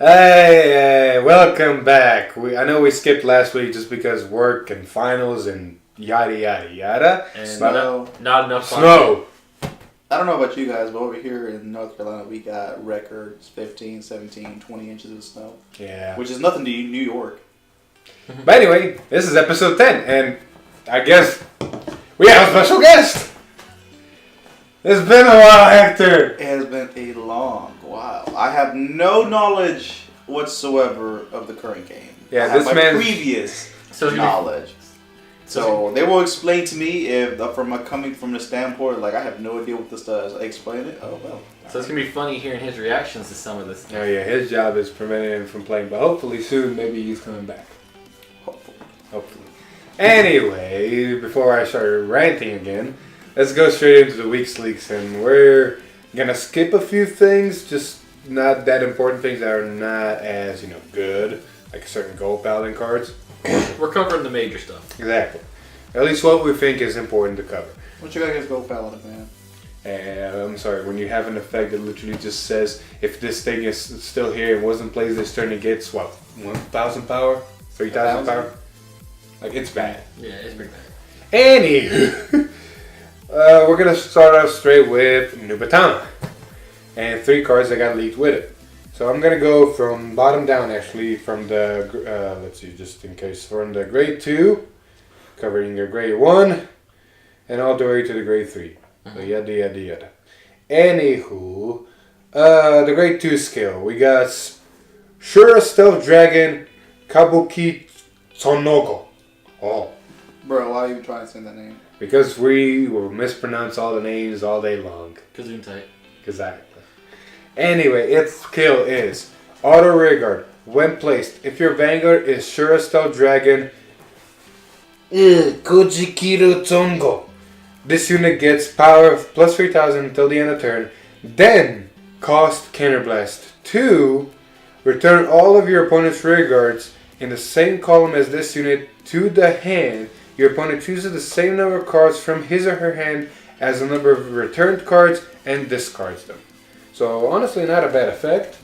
Hey, welcome back. I know we skipped last week just because work and finals and yada yada yada. And Snow. not enough fun. Snow. I don't know about you guys, but over here in North Carolina, we got records 15, 17, 20 inches of snow. Yeah. Which is nothing to New York. But anyway, this is episode 10, and I guess we have a special guest. It's been a while, Hector. It has been a long while. I have no knowledge whatsoever of the current game. Yeah, I have this my man's- previous So knowledge. So they will explain to me if coming from the standpoint, like I have no idea what this does. I explain it. Oh well. So it's gonna be funny hearing his reactions to some of this. Oh yeah, his job is preventing him from playing, but hopefully soon, maybe he's coming back. Hopefully. Anyway, before I start ranting again, let's go straight into the week's leaks, and we're gonna skip a few things, just not that important things that are not as good, like certain gold paladin cards. We're covering the major stuff. Exactly. At least what we think is important to cover. What you got against Gold Paladin, man? And I'm sorry, when you have an effect that literally just says if this thing is still here and wasn't played this turn, it gets what, 1,000 power, 3,000 power. Like it's bad. Yeah, it's pretty bad. Anywho, we're gonna start off straight with New Baton and 3 cards that got leaked with it. So I'm gonna go from bottom down, actually, from the let's see, just in case, from the grade 2, covering your grade 1, and all the way to the grade 3. So yada yada yada. Anywho, the grade 2 skill, we got Shura Stealth Dragon Kabuki Tsunogo. Oh. Bro, why are you trying to say that name? Because we will mispronounce all the names all day long. Kazoon type. Exactly. Anyway, its skill is Auto Rearguard. When placed, if your Vanguard is Shura Stealth Dragon Kojikiru Tsongo, this unit gets power of plus 3,000 until the end of turn. Then, cost Counterblast 2. Return all of your opponent's rearguards in the same column as this unit to the hand. Your opponent chooses the same number of cards from his or her hand as the number of returned cards and discards them. So honestly, not a bad effect.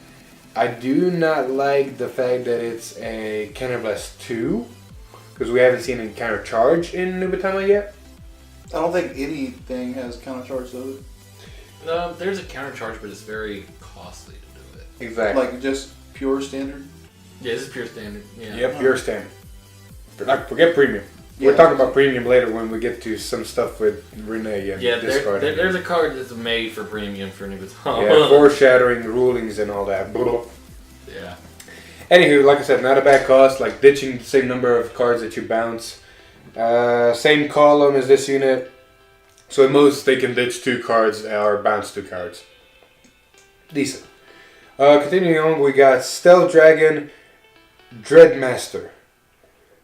I do not like the fact that it's a Counterblast 2, because we haven't seen any counter charge in New Baton yet. I don't think anything has counter charge though. No, there's a counter charge, but it's very costly to do it. Exactly. Like just pure standard. Yeah, this is pure standard. Yeah. Yep, pure standard. Like, forget premium. Yeah. We're talking about premium later when we get to some stuff with Renee and discarding. There's a card that's made for premium for New Baton. Yeah, foreshadowing, rulings, and all that. Yeah. Anywho, like I said, not a bad cost. Like ditching the same number of cards that you bounce. Same column as this unit. So at most they can ditch 2 cards or bounce 2 cards. Decent. Continuing on, we got Stealth Dragon Dreadmaster.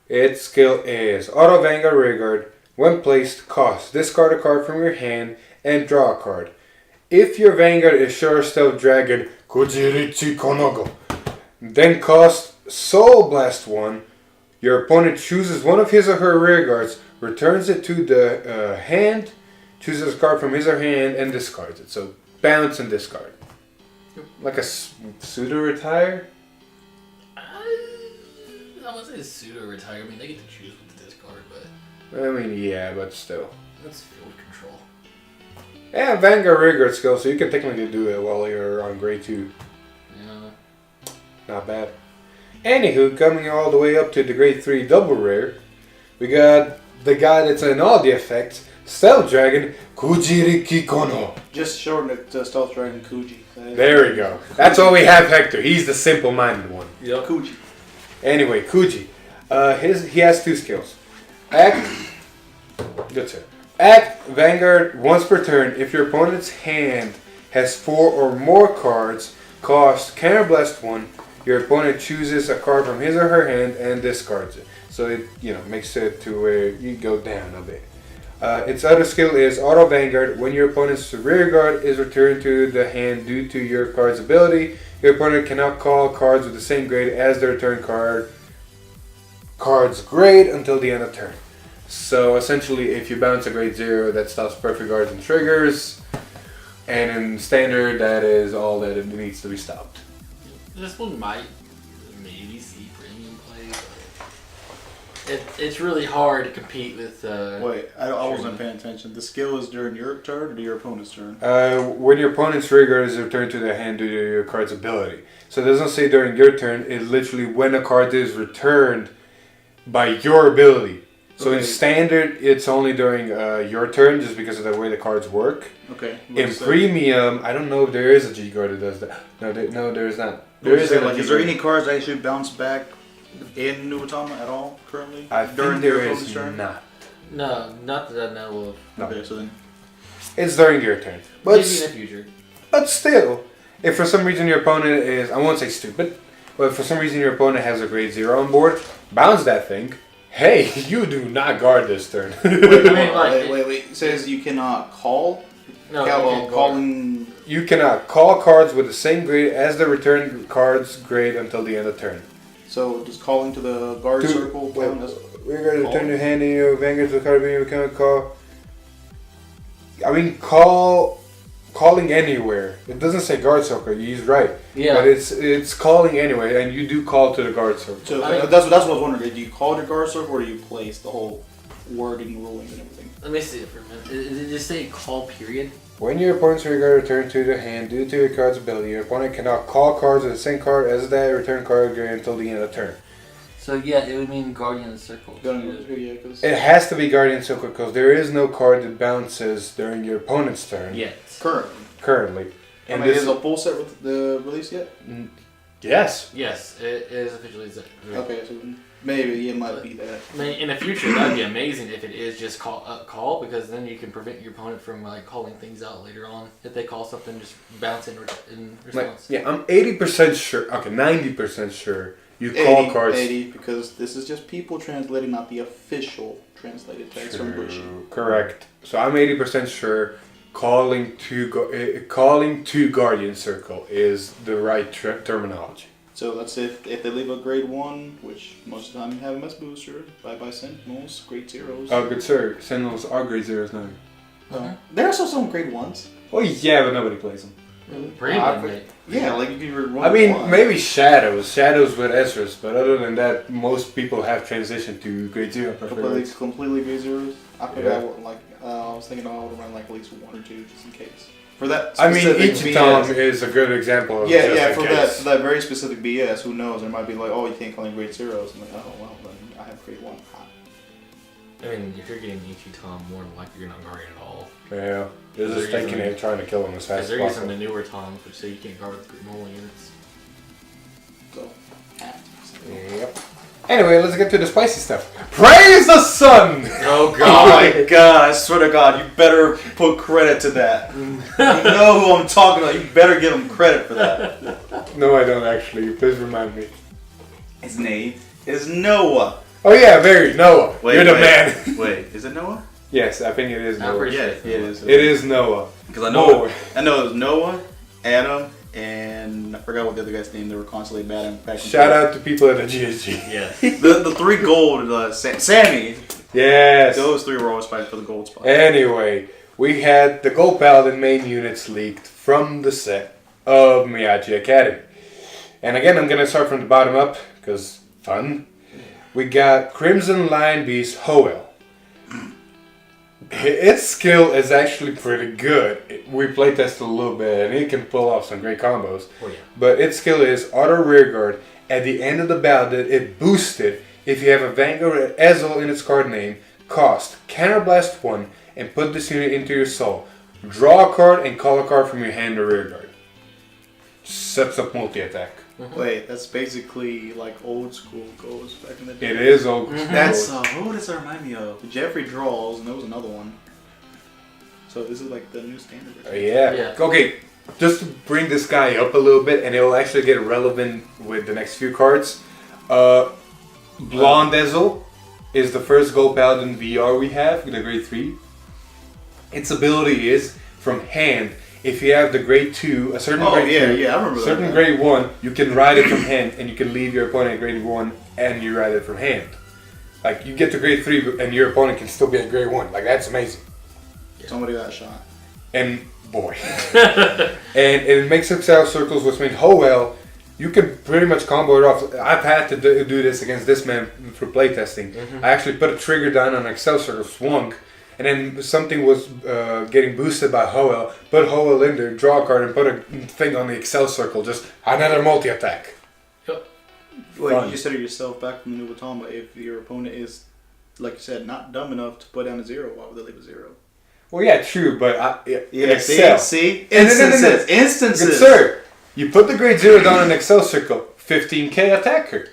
Its skill is Auto Vanguard Rearguard. When placed, cost. Discard a card from your hand and draw a card. If your Vanguard is Shura Stealth Dragon Kujirichi Konogo, then cost Soul Blast 1. Your opponent chooses one of his or her rearguards, returns it to the hand, chooses a card from his or her hand, and discards it. So bounce and discard. Like a pseudo retire? I wouldn't say it's pseudo retire. I mean, they get to choose with the discard, but I mean, yeah, but still. that's field control. Yeah, Vanguard Rearguard skill, so you can technically do it while you're on grade 2. Yeah. Not bad. Anywho, coming all the way up to the grade 3 double rare, we got the guy that's in all the effects, Stealth Dragon Kujiriki Kono. Just shorten it to Stealth Dragon Coochie. There we go. That's all we have, Hector. He's the simple-minded one. Yep. Coochie. Anyway, Coochie. He has 2 skills. Act. That's it. Act Vanguard once per turn. If your opponent's hand has 4 or more cards, cost Counterblast 1. Your opponent chooses a card from his or her hand and discards it. So it makes it to where you go down a bit. Its other skill is Auto Vanguard. When your opponent's rearguard is returned to the hand due to your card's ability, your opponent cannot call cards with the same grade as the return card's grade until the end of turn. So essentially, if you bounce a grade 0, that stops perfect guards and triggers. And in standard, that is all that it needs to be stopped. This one might maybe see premium play, but it's really hard to compete with. Wait, I wasn't paying attention. The skill is during your turn or to your opponent's turn? When your opponent's rearguard is returned to the hand due to your card's ability. So it doesn't say during your turn, it's literally when a card is returned by your ability. So in standard, it's only during your turn just because of the way the cards work. Okay. In premium, I don't know if there is a G card that does that. No, there is not. There is is there any cards that actually bounce back in New Atama at all currently? I think there is not. No, not that I know of. No. Okay, so then It's during your turn. But Maybe in the future. But still, if for some reason your opponent is, I won't say stupid, but if for some reason your opponent has a grade 0 on board, bounce that thing. Hey, you do not guard this turn. wait. It says you cannot call? No, calling... You cannot call cards with the same grade as the return card's grade until the end of turn. So just calling to the guard circle count as... We're going to return your hand in your vanguard to the card being you become a call. I mean, calling anywhere. It doesn't say guard circle. He's right. Yeah. But it's calling anyway, and you do call to the guard circle. So that's what I was wondering. Do you call to guard circle, or do you place the whole wording, ruling, and everything? Let me see it for a minute. Did it just say call period? When your opponent's rearguard returns to the hand due to your card's ability, your opponent cannot call cards with the same card as that return card grade until the end of turn. So yeah, it would mean Guardian Circle. It has to be Guardian Circle because there is no card that bounces during your opponent's turn. Yes. Currently. And is a full set with the release yet? Yes. Yes, it is officially set. Okay, so maybe it might be that. In the future, that'd be amazing if it is just call, because then you can prevent your opponent from calling things out later on. If they call something, just bounce in response. I'm 80% sure. Okay, 90% sure. You call cards. 80, because this is just people translating, not the official translated text from Bushy. Correct. So I'm 80% sure calling to Guardian Circle is the right terminology. So that's if they leave a grade 1, which most of the time you have a mess booster, bye-bye Sentinels, grade 0s. Oh, good sir. Sentinels are grade 0s now. There are also some grade 1s. Oh yeah, but nobody plays them. Yeah, like if you were I mean, maybe Shadows with Ezra's, but other than that, most people have transitioned to grade 0. Completely grade 0s. I forgot what, I was thinking I would run at least 1 or 2 just in case. For that I mean, Ichitam is a good example of for that very specific BS, who knows? There might be like, oh, you can't claim grade 0s. I'm like, oh, well, then I have grade 1. I mean, if you're getting Ichitam, more than likely you're not guarding at all. Yeah, they're just taking it, trying to kill him as fast as possible. They're using the newer Toms, which say you can't guard with normal units. So, yep. Anyway, let's get to the spicy stuff. Praise the sun! Oh God! Oh my God! I swear to God, you better put credit to that. You know who I'm talking about. You better give him credit for that. No, I don't actually. Please remind me. His name is Noah. Oh yeah, Noah. You're the man. Wait, is it Noah? Yes, I think it is Noah. Yeah, it is. It is Noah. Because I know it was Noah, Adam, and I forgot what the other guy's name. They were constantly battling. Shout out to people at the GSG. Yeah. the 3 gold, Sammy. Yes. Those 3 were always fighting for the gold spot. Anyway, we had the Gold Paladin main units leaked from the set of Miyaji Academy. And again, I'm going to start from the bottom up, because fun. We got Crimson Lion Beast Hoel. Its skill is actually pretty good. We playtested a little bit, and it can pull off some great combos. Oh, yeah. But its skill is auto rearguard. At the end of the battle, it boosted if you have a Vanguard Ezel in its card name. Cost Counterblast 1 and put this unit into your soul. Draw a card and call a card from your hand to rearguard. Sets up multi-attack. Mm-hmm. Wait, that's basically like old school goes back in the day. It is old school. That's who does that remind me of? Jeffrey Draws, and there was another one. So this is like the new standard. Yeah. Okay, just to bring this guy up a little bit, and it will actually get relevant with the next few cards. Blonde Ezel is the first Gold Paladin VR we have, the grade 3. Its ability is from hand. If you have the grade 2, a certain grade 2, I remember certain grade 1, you can ride it from hand, and you can leave your opponent at grade 1, and you ride it from hand. Like, you get to grade 3, and your opponent can still be at grade 1. Like, that's amazing. Somebody got shot. And, boy. And it makes exile circles, which means Hoel you can pretty much combo it off. I've had to do this against this man for playtesting. I actually put a trigger down on Excel Circle, swung, and then something was getting boosted by Hoel. Put Hoel in there, draw a card, and put a thing on the Excel Circle. Just another multi-attack. Well, you just said it yourself back from the new Baton, but if your opponent is, like you said, not dumb enough to put down a 0, why would they leave a 0? Well, yeah, true, but in Yeah, Excel. see? No. Instances. Good sir. You put the grade 0 down in Excel Circle, 15k attacker.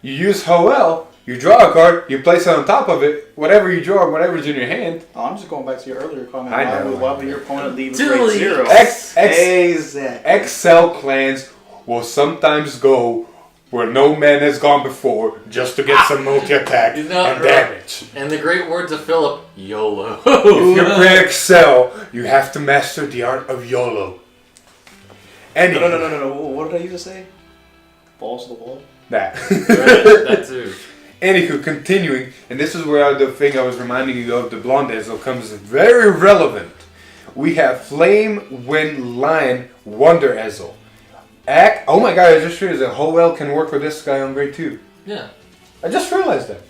You use Hoel, you draw a card, you place it on top of it, whatever you draw, whatever's in your hand. Oh, I'm just going back to your earlier comment. I know. Why would your opponent leave a grade 0? Exactly. Excel clans will sometimes go where no man has gone before just to get some multi-attack and damage. And the great words of Philip, YOLO. If you play Excel, you have to master the art of YOLO. No. What did I used to say? Balls to the wall? That. That too. Anywho, continuing, and this is where the thing I was reminding you of, the Blonde Ezel, comes very relevant. We have Flame, Wind, Lion, Wonder Ezel. Oh my god, I just realized that Hoel can work with this guy on grade 2. Yeah. I just realized that.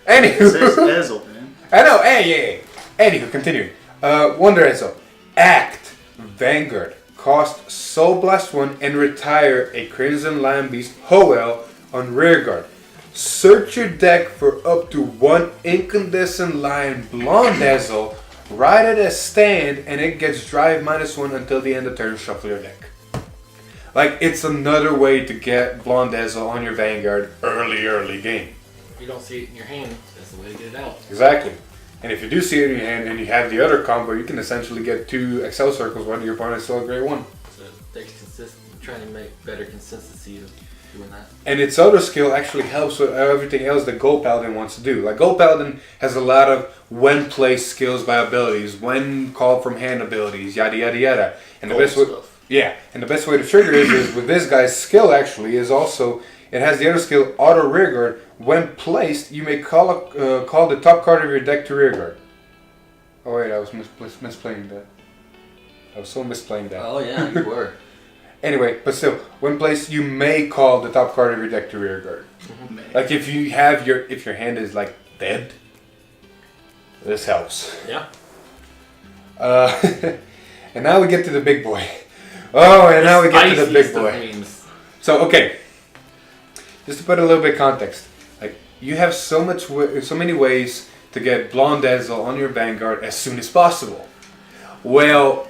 Anywho. It says Ezel, man. I know, hey. Anywho, continuing. Wonder Ezel. Act, Vanguard. Cost Soul Blast 1 and retire a Crimson Lion Beast Hoel on rearguard. Search your deck for up to 1 Incandescent Lion Blonde Ezel. Ride it as stand and it gets drive -1 until the end of turn. Shuffle your deck. Like, it's another way to get Blonde Ezel on your Vanguard early game. If you don't see it in your hand, that's the way to get it out. Exactly. And if you do see it in your hand and you have the other combo, you can essentially get 2 Excel Circles when your opponent's still a grade 1. So there's trying to make better consistency of doing that. And its other skill actually helps with everything else that Gold Paladin wants to do. Like, Gold Paladin has a lot of when placed skills by abilities, when called from hand abilities, yada yada yada. And the best way, and the best way to trigger it is with this guy's skill actually is also, it has the other skill, auto rearguard. When placed, you may call the top card of your deck to rearguard. Oh wait, I was misplaying that. I was so misplaying that. Oh yeah, you were. Anyway, but still, when placed, you may call the top card of your deck to rearguard. Like if your hand is like dead, this helps. Yeah. And now we get to the big boy. Oh, and now we get to the big boy. Memes. So okay, just to put a little bit of context, like you have so many ways to get Blonde Ezel on your Vanguard as soon as possible. Well,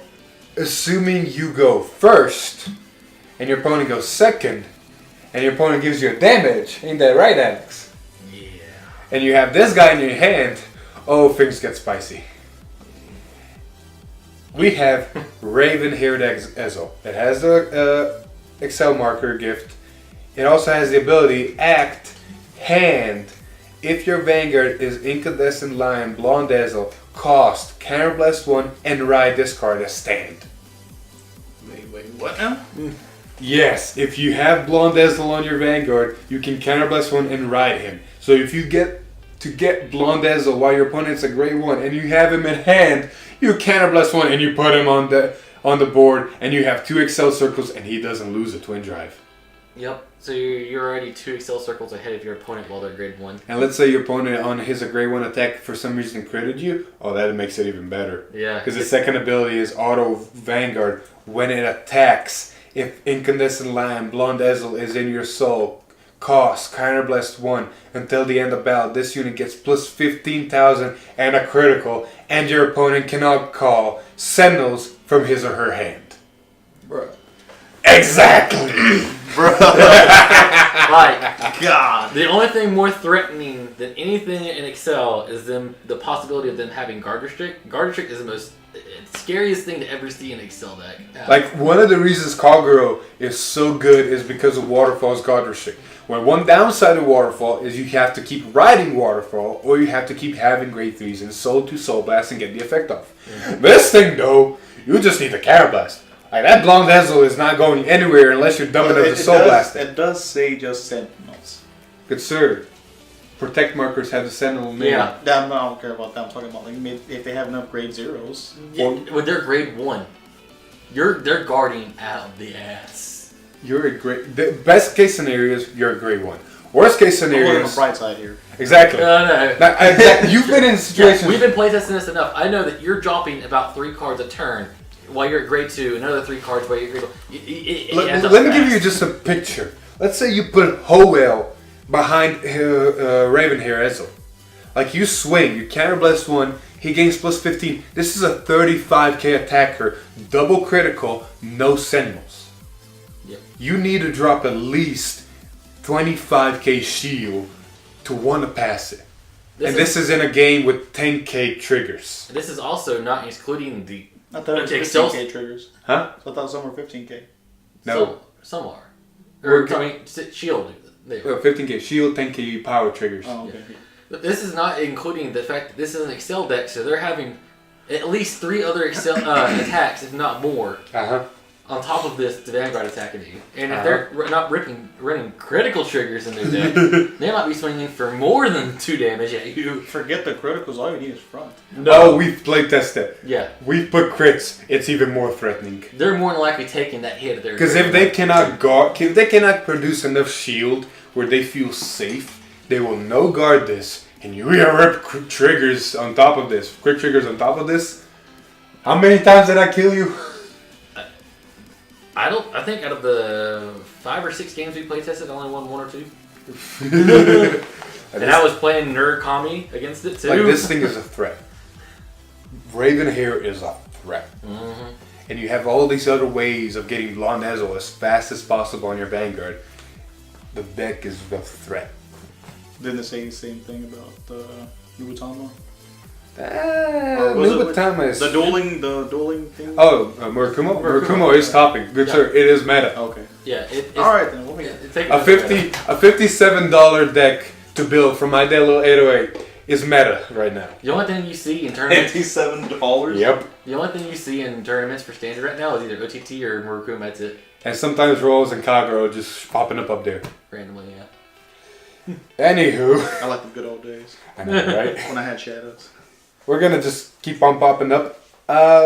assuming you go first, and your opponent goes second, and your opponent gives you a damage, ain't that right, Alex? Yeah. And you have this guy in your hand, oh, things get spicy. We have Ravenhaired X Ezel. It has the Excel marker gift. It also has the ability Act, Hand. If your Vanguard is Incandescent Lion, Blonde Ezel, cost, Counterblast 1, and ride this card as stand. Wait, what now? Yes, if you have Blonde Ezel on your Vanguard, you can Counterblast 1 and ride him. So if you get Blonde Ezel while your opponent's a grade 1 and you have him in hand, you Counterblast 1 and you put him on the board and you have 2 Excel Circles and he doesn't lose a twin drive. Yep. So you're already 2 Excel Circles ahead of your opponent while they're grade 1. And let's say your opponent on his grade 1 attack for some reason critted you. Oh, that makes it even better. Yeah. Because the second ability is Auto Vanguard. When it attacks, if Incandescent Lion, Blonde Ezel is in your soul, cost, Counterblast 1, until the end of battle, this unit gets plus 15,000 and a critical, and your opponent cannot call Sentinels from his or her hand. Bruh. Exactly! Like, God. the only thing more threatening than anything in Excel is the possibility of them having Guard Restrict. Guard Restrict is the most scariest thing to ever see in Excel deck. Like, one of the reasons Kaguro is so good is because of Waterfall's Guard Restrict. When one downside of Waterfall is you have to keep riding Waterfall, or you have to keep having grade 3s and Soul to Soul Blast and get the effect off. Mm-hmm. This thing, though, you just need a Counterblast. Like, that Blonde Ezel is not going anywhere unless you're dumb enough to Soul Blast it. It does say just Sentinels. Good sir. Protect markers have the Sentinel name. Yeah. I don't care about that. I'm talking about like if they have enough grade 0s. When they're grade 1, they're guarding out the ass. you're a great. The best case scenario is you're a great one. Worst case scenario on the is bright side here. exactly. No. Exactly. You've been in situations. Yeah, we've been playtesting this enough. I know that you're dropping about 3 cards a turn while you're at grade 2, another 3 cards while you're at grade 1. Let me give you just a picture. Let's say you put Howell behind Ravenhaired X. Like you swing, you counterblast 1, he gains plus 15. This is a 35k attacker, double critical, no sentinels. Yep. You need to drop at least 25k shield to want to pass it. This is in a game with 10k triggers. This is also not excluding the... I thought it was Excel- 15k triggers. Huh? So I thought some were 15k. No. Some are. We're- I mean, shield. They are. 15k shield, 10k power triggers. Oh, okay. But this is not including the fact that this is an Excel deck, so they're having at least 3 other Excel attacks, if not more, Uh-huh. on top of this to Vanguard attacking you. And if they're not running critical triggers in their deck, they might be swinging for more than 2 damage at you. Forget the criticals. All you need is front. No, we've play tested. Yeah. We've put crits. It's even more threatening. They're more than likely taking that hit. Because if they cannot guard, if they cannot produce enough shield where they feel safe, they will no guard this, and you rip quick triggers on top of this. Quick triggers on top of this. How many times did I kill you? I think out of the 5 or 6 games we play tested, I only won 1 or 2. And I was playing Nerd Kami against it too. Like this thing is a threat. Ravenhair is a threat. Mm-hmm. And you have all these other ways of getting Blonde Ezel as fast as possible on your Vanguard. The deck is the threat. Didn't they say the same thing about Nubutama? Nubutama is... The dueling thing? Oh, Murakumo? Murakumo is topping. Good sir, it is meta. Okay. Yeah. It's, Alright then, we'll be A $57 deck to build from my little 808 is meta right now. The only thing you see in tournaments... $57? Yep. The only thing you see in tournaments for standard right now is either OTT or Murakumo, that's it. And sometimes Rolls and Kagero just popping up there. Randomly, yeah. Anywho. I like the good old days. I know, right? When I had shadows. We're gonna just keep on popping up.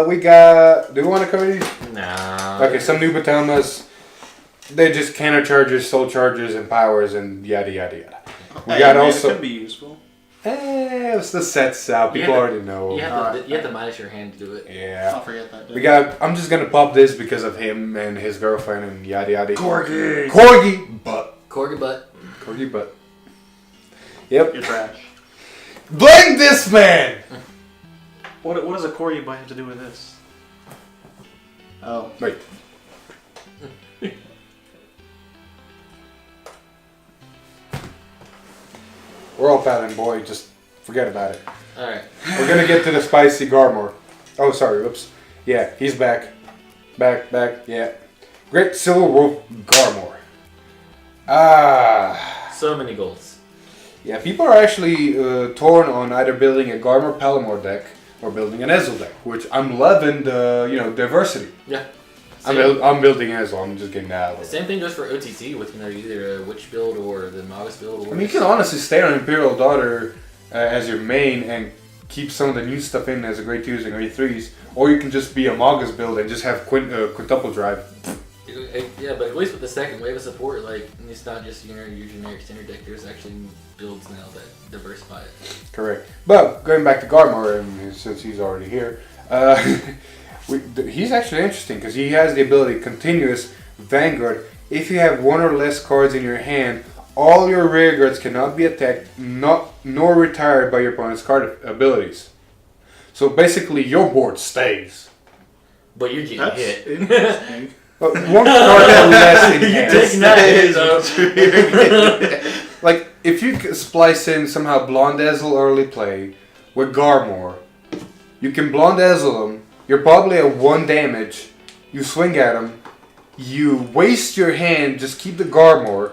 We got... Do we want to cover these? Nah. Okay, some new Batamas. They just counter charges, soul charges, and powers, and yada yada yada. We got also... It could be useful. It's the sets out. People already know. You have to minus your hand to do it. Yeah. I'll forget that. We got... I'm just gonna pop this because of him and his girlfriend and yada yada. Corgi! Corgi butt. Corgi butt. Corgi butt. Yep. You're trash. Blame this man! What does a Corgi bite have to do with this? Oh. Wait. We're all Paladin, boy. Just forget about it. Alright. We're gonna get to the spicy Guardmore. Oh, sorry. Whoops. Yeah, he's back. Back. Yeah. Great Silver Wolf Guardmore. So many goals. Yeah, people are actually torn on either building a Guardmore Palamore deck or building an Ezel deck, which I'm loving the diversity. Yeah. I'm building Ezel. I'm just getting that out of The it. same thing goes for OTT with either a Witch build or the Magus build. Or I mean, you can honestly stay on Imperial Daughter as your main and keep some of the new stuff in as a grade 2s and grade 3s, or you can just be a Magus build and just have quintuple drive. Yeah, but at least with the second wave of support, like it's not just your generic standard deck. There's actually builds now that diversify it. Correct. But going back to Guardmore, and since he's already here, he's actually interesting because he has the ability continuous Vanguard. If you have 1 or less cards in your hand, all your rear guards cannot be attacked, nor retired by your opponent's card abilities. So basically, your board stays. But you're getting That's hit. interesting. But 1 card less in hand. Taking that hit, though. Like, if you could splice in somehow Blonde Ezel early play with Guardmore, you can Blonde Ezel him, you're probably at 1 damage, you swing at him, you waste your hand, just keep the Guardmore,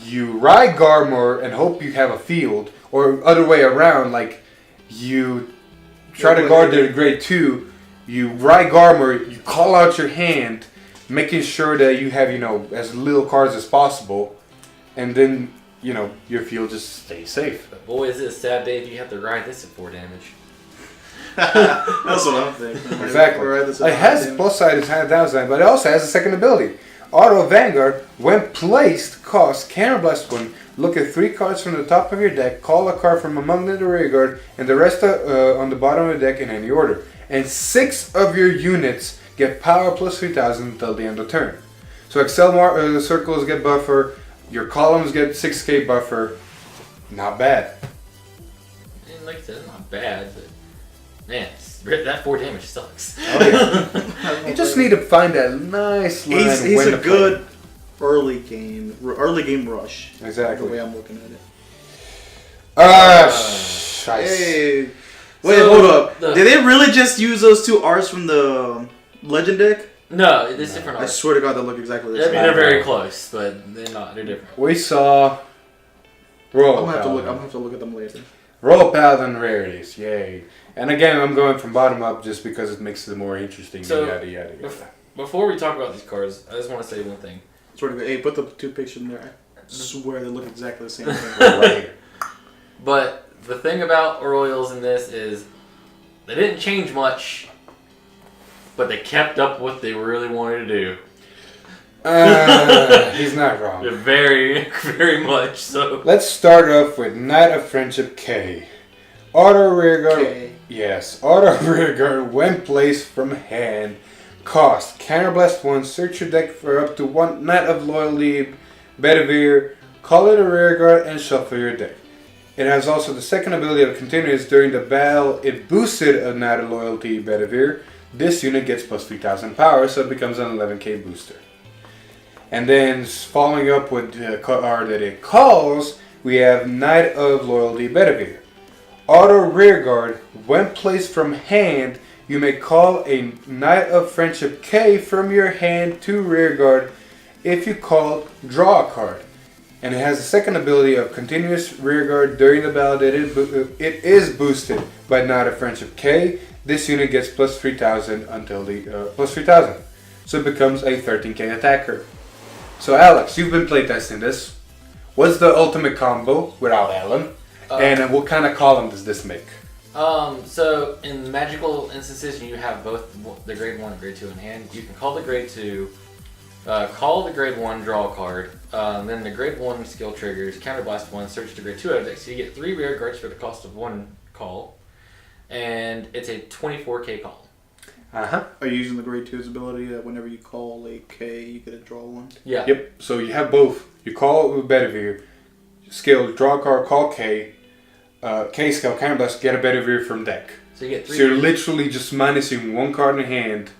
you ride Guardmore and hope you have a field, or other way around, like, you try to guard the grade 2, you ride Guardmore, you call out your hand, making sure that you have, as little cards as possible, and then, your field just stays safe. But boy, is it a sad day if you have to ride this at 4 damage. That's what I'm thinking. Exactly. It has plus side and downside, but it also has a second ability. Auto Vanguard, when placed, costs Counterblast 1. Look at 3 cards from the top of your deck, call a card from among the rear guard, and the rest on the bottom of the deck in any order. And 6 of your units get power plus 3000 until the end of turn. So Excel circles get buffer, your columns get 6k buffer. Not bad. And like I said, it's not bad, but man, that 4 damage sucks. Oh, yeah. You just need to find that nice line. He's when a to good early game rush. Exactly. The way I'm looking at it. Hey. Wait, hold up. Did they really just use those 2 arts from the Legend deck? No, it's different I art. swear to God, they look exactly the I same. mean, they're very close, but they're not. They're different. We saw Royal I'm gonna Paladin. have to look at them later. Royal Paladin rarities, yay. And again, I'm going from bottom up just because it makes it more interesting. So, yada, yada, yada. Before we talk about these cards, I just want to say one thing. Swear to God, hey, put the 2 pictures in there. I swear they look exactly the same thing. Right. But the thing about Royals in this is they didn't change much, but they kept up what they really wanted to do. He's not wrong. Very, very much so. Let's start off with Knight of Friendship K. Auto Rearguard. Okay. Yes, Auto Rearguard when placed from hand. Cost Counterblast 1. Search your deck for up to 1 Knight of Loyalty, Bedivere. Call it a Rearguard and shuffle your deck. It has also the second ability of Continuous. During the battle, it boosted a Knight of Loyalty, Bedivere. This unit gets plus 3000 power, so it becomes an 11k booster. And then following up with the card that it calls, we have Knight of Loyalty, Bedivere. Auto Rearguard, when placed from hand, you may call a Knight of Friendship K from your hand to Rearguard. If you call, draw a card. And it has the second ability of Continuous Rearguard. During the battle, it is boosted by Knight of Friendship K. This unit gets plus 3000 until the plus 3000. So it becomes a 13k attacker. So Alex, you've been playtesting this. What's the ultimate combo without Alan? And what kind of column does this make? So in magical instances, you have both the grade 1 and grade 2 in hand. You can call the grade 2, call the grade 1, draw a card. Then the grade 1 skill triggers, Counterblast 1, search the grade 2 out of deck. So you get 3 rear guards for the cost of 1 call. And it's a 24k column. Uh-huh. Are you using the grade 2's ability that whenever you call a K, you get a draw 1? Yeah. Yep. So you have both. You call with Bedivere, skill, draw a card, call K, K skill, Counterblast, get a Bedivere from deck. So you get 3. So you're literally just minusing 1 card in hand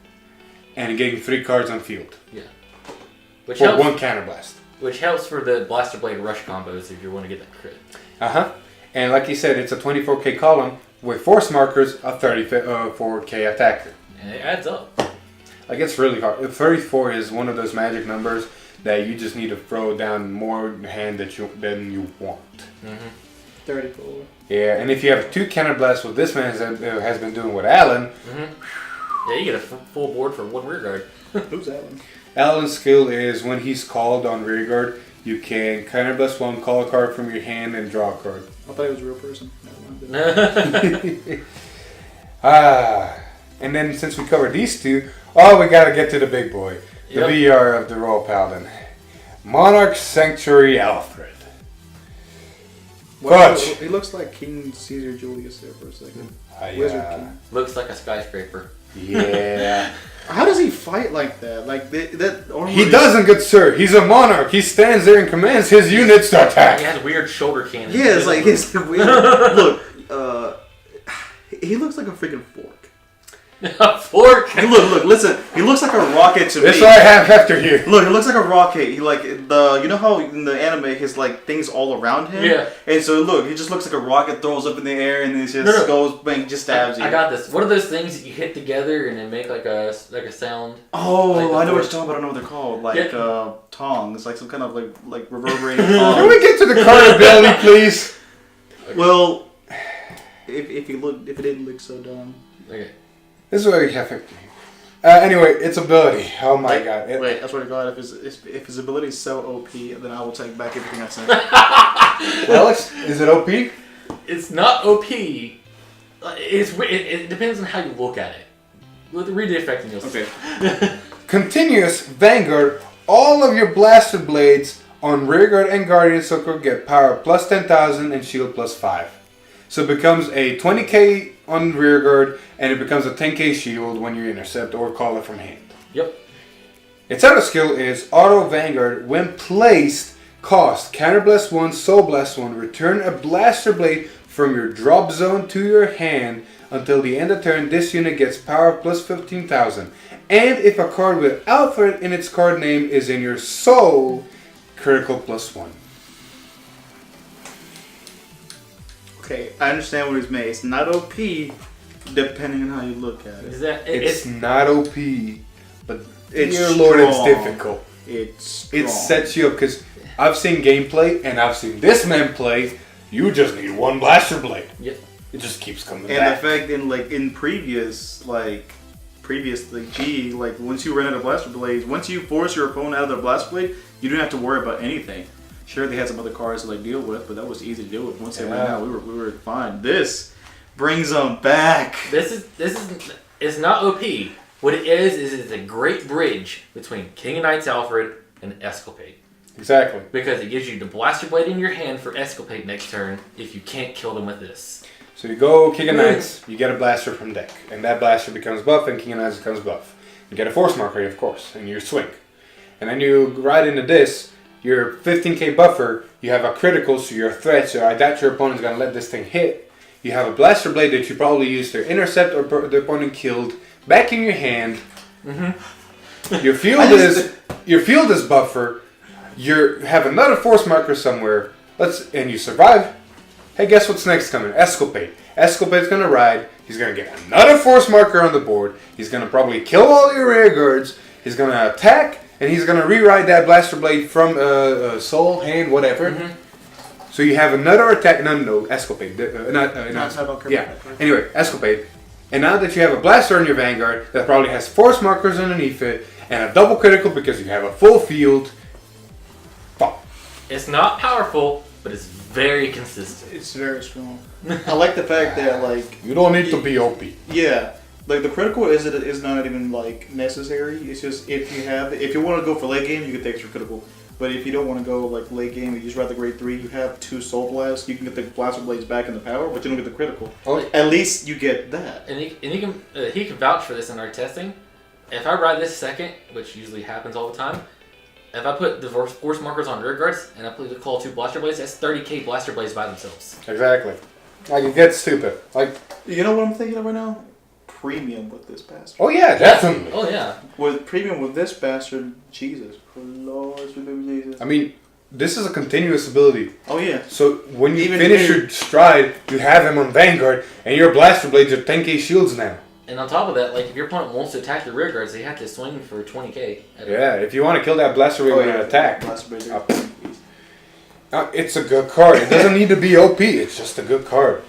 and getting 3 cards on field. Yeah. Which For helps, 1 Counterblast. which helps for the Blaster Blade Rush combos if you want to get that crit. Uh-huh. And like you said, it's a 24k column with force markers, a 34k attacker. And it adds up. Like, it's really hard. 34 is one of those magic numbers that you just need to throw down more in hand than you want. Mm-hmm. 34. Yeah, and if you have 2 Counterblasts, what this man has been doing with Alan, Yeah, you get a full board for 1 rear guard. Who's that one? Alan's skill is when he's called on rearguard, you can Counterblast 1, call a card from your hand, and draw a card. I thought he was a real person. Never mind. And then since we covered these 2, we gotta get to the big boy. The VR of the Royal Paladin. Monarch Sanctuary Alfred. Well, he looks like King Caesar Julius there for a second. Wizard King. Looks like a skyscraper. Yeah. How does he fight like that? Like that armor He doesn't, good sir. He's a monarch. He stands there and commands his units to attack. He has weird shoulder cannons. Yeah, it's like his weird. Look, he looks like a freaking fork. A fork. Look, listen. He looks like a rocket to me. That's why I have Hector here. Look, he looks like a rocket. He you know how in the anime his like things all around him. Yeah. And so look, he just looks like a rocket throws up in the air and then just goes bang, just stabs you. I got this. What are those things that you hit together and they make like a sound? Oh, like I know what you're talking about. I don't know what they're called. Like tongs, like some kind of like reverberating Can tongs. we get to the card ability, please? Well, if it didn't look so dumb. Okay. This is why we have Hector. Anyway, its ability. Oh my god. Wait, I swear to God, if his ability is so OP, then I will take back everything I said. Alex, is it OP? It's not OP. It depends on how you look at it. Read the effect and you'll see. Okay. Continuous Vanguard. All of your blaster blades on Rearguard and Guardian Circle get power plus 10,000 and shield plus 5. So it becomes a 20k on Rearguard and it becomes a 10k shield when you intercept or call it from hand. Yep. Its other skill is Auto Vanguard. When placed, cost Counter Blast 1, Soul Blast 1. Return a blaster blade from your drop zone to your hand until the end of turn. This unit gets power plus 15,000. And if a card with Alpha in its card name is in your soul, critical plus 1. Okay, I understand what he's made. It's not OP, depending on how you look at it. It's not OP, but It's dear Lord, it's strong. difficult. It's strong. It sets you up because I've seen gameplay and I've seen this man play. You just need one blaster blade. Yep. It just keeps coming And back. the fact in previous G, like once you run out of blaster blades, once you force your opponent out of their blaster blade, you don't have to worry about anything. Sure, they had some other cards to like deal with, but that was easy to deal with. Once they ran out, we were fine. This brings them back. It's not OP. What it is it's a great bridge between King of Knights Alfred and Escapade. Exactly. Because it gives you the blaster blade in your hand for Escapade next turn if you can't kill them with this. So you go King of Knights, you get a blaster from deck, and that blaster becomes buff, and King of Knights becomes buff. You get a force marker, of course, and you swing. And then you ride into this, your 15k buffer, you have a critical, so you're a threat, so I doubt your opponent's going to let this thing hit. You have a blaster blade that you probably use to intercept or the opponent killed, back in your hand. Mm-hmm. Your field is buffer. You have another force marker somewhere, and you survive. Hey, guess what's next coming? Escapade. Escapade's going to ride. He's going to get another force marker on the board. He's going to probably kill all your rear guards. He's going to attack, and he's going to rewrite that blaster blade from soul, hand, whatever. Mm-hmm. So you have another attack. No, Escapade. Yeah. Anyway, Escapade. And now that you have a blaster on your Vanguard that probably has force markers underneath it and a double critical because you have a full field. Fuck. It's not powerful, but it's very consistent. It's very strong. I like the fact that like you don't need to be OP. Yeah, like the critical is not even like necessary. It's just if you want to go for late game, you get the extra critical. But if you don't want to go like late game, you just ride the grade 3. You have 2 soul blasts. You can get the blaster blades back in the power, but you don't get the critical. Oh. At least you get that. And he can vouch for this in our testing. If I ride this second, which usually happens all the time. If I put the force markers on rear guards and I call 2 blaster blades, that's 30k blaster blades by themselves. Exactly. Like, it gets stupid. Like, you know what I'm thinking of right now? Premium with this bastard. Oh yeah, definitely. Oh yeah. With premium with this bastard, Jesus. Lord, Jesus. I mean, this is a continuous ability. Oh yeah. So when you finish your stride, you have him on Vanguard, and your blaster blades are 10k shields now. And on top of that, like if your opponent wants to attack the rear guards, they have to swing for 20k. Yeah, if you want to kill that blaster blade with an attack. It's a good card. It doesn't need to be OP. It's just a good card.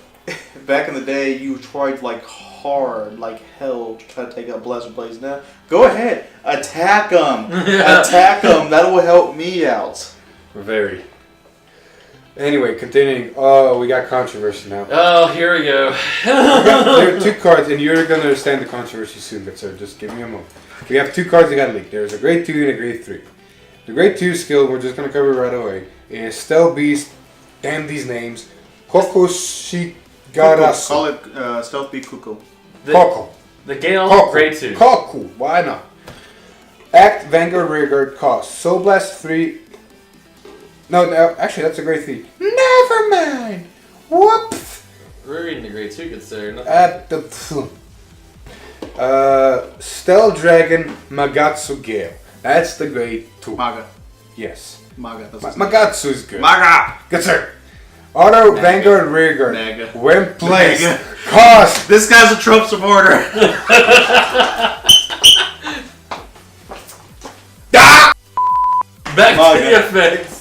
Back in the day, you tried like hard, like hell, to try to take out blaster blades. Now, go ahead, attack them, attack them. That will help me out. Very. Anyway, continuing. Oh, we got controversy now. Oh, here we go. There are 2 cards, and you're going to understand the controversy soon, but so just give me a moment. We have 2 cards that got leaked. There's a grade 2 and a grade 3. The grade 2 skill, we're just going to cover right away, is Stealth Beast, damn these names, Kokoshigarasu. Call it Stealth Beast Kuko. Koko. The Gale, Koko. grade 2. Koko, why not? Act, Vanguard, Rearguard, cost. Soul Blast 3. No, actually, that's a grade 3. Never mind. Whoops. We're reading the grade 2, good sir. At the Stealth Dragon, Magatsu Gale. That's the grade 2. Maga. Yes. Maga. Magatsu is good. Maga. Good sir. Auto Maga. Vanguard Rearguard. Maga. When placed. Maga. Cost. This guy's a Trump supporter. Back to the effects.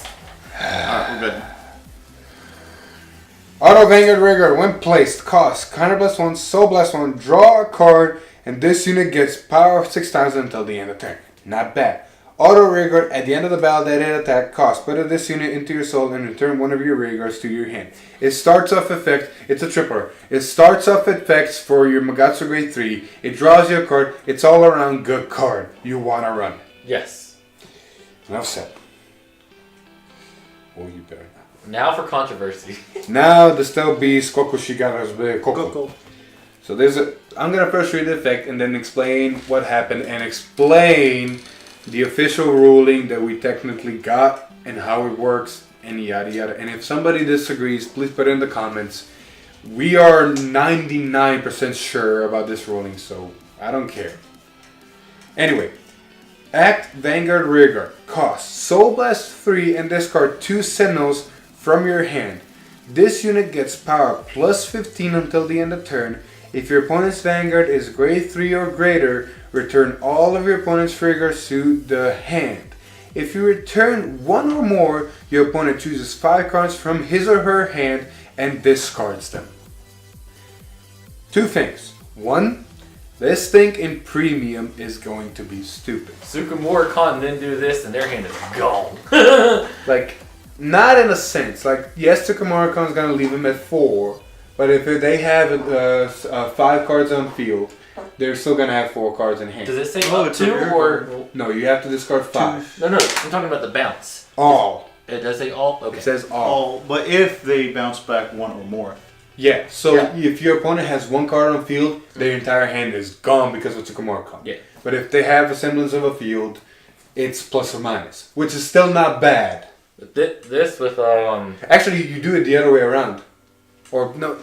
Alright, we're good. Auto Vanguard Rearguard, when placed, cost Counter Blast 1, Soul Blast 1, draw a card, and this unit gets power of 6,000 until the end of turn. Not bad. Auto Rearguard, at the end of the battle that hit attack, cost put this unit into your soul and return one of your Rearguards to your hand. It starts off effect, it's a tripper. It starts off effects for your Magatsu grade 3. It draws you a card, it's all around good card. You wanna run. Yes. Enough said. Oh, you better. Now for controversy. Now the Stealth Beast Kokushigaras Koko. So I'm gonna first read the effect and then explain what happened and explain the official ruling that we technically got and how it works and yada yada. And if somebody disagrees, please put it in the comments. We are 99% sure about this ruling, so I don't care. Anyway, Act Vanguard Rearguard. Cost Soul Blast 3 and discard 2 Sentinels from your hand. This unit gets power plus 15 until the end of turn. If your opponent's Vanguard is grade 3 or greater, return all of your opponent's Rearguards to the hand. If you return 1 or more, your opponent chooses 5 cards from his or her hand and discards them. 2 things. 1, this thing in premium is going to be stupid. Sukamura Khan didn't do this and their hand is gone. Like, not in a sense. Like, yes, Sukamura Khan's going to leave him at 4, but if they have 5 cards on field, they're still going to have 4 cards in hand. Does it say it's 2 a or... No, you have to discard 5. No, I'm talking about the bounce. All. It does say all? Okay. It says all. But if they bounce back 1 or more. Yeah, so Yeah. if your opponent has 1 card on field, their entire hand is gone because of Sukamura Khan. Yeah. But if they have a semblance of a field, it's plus or minus, which is still not bad. This with... Actually, you do it the other way around. Or, no,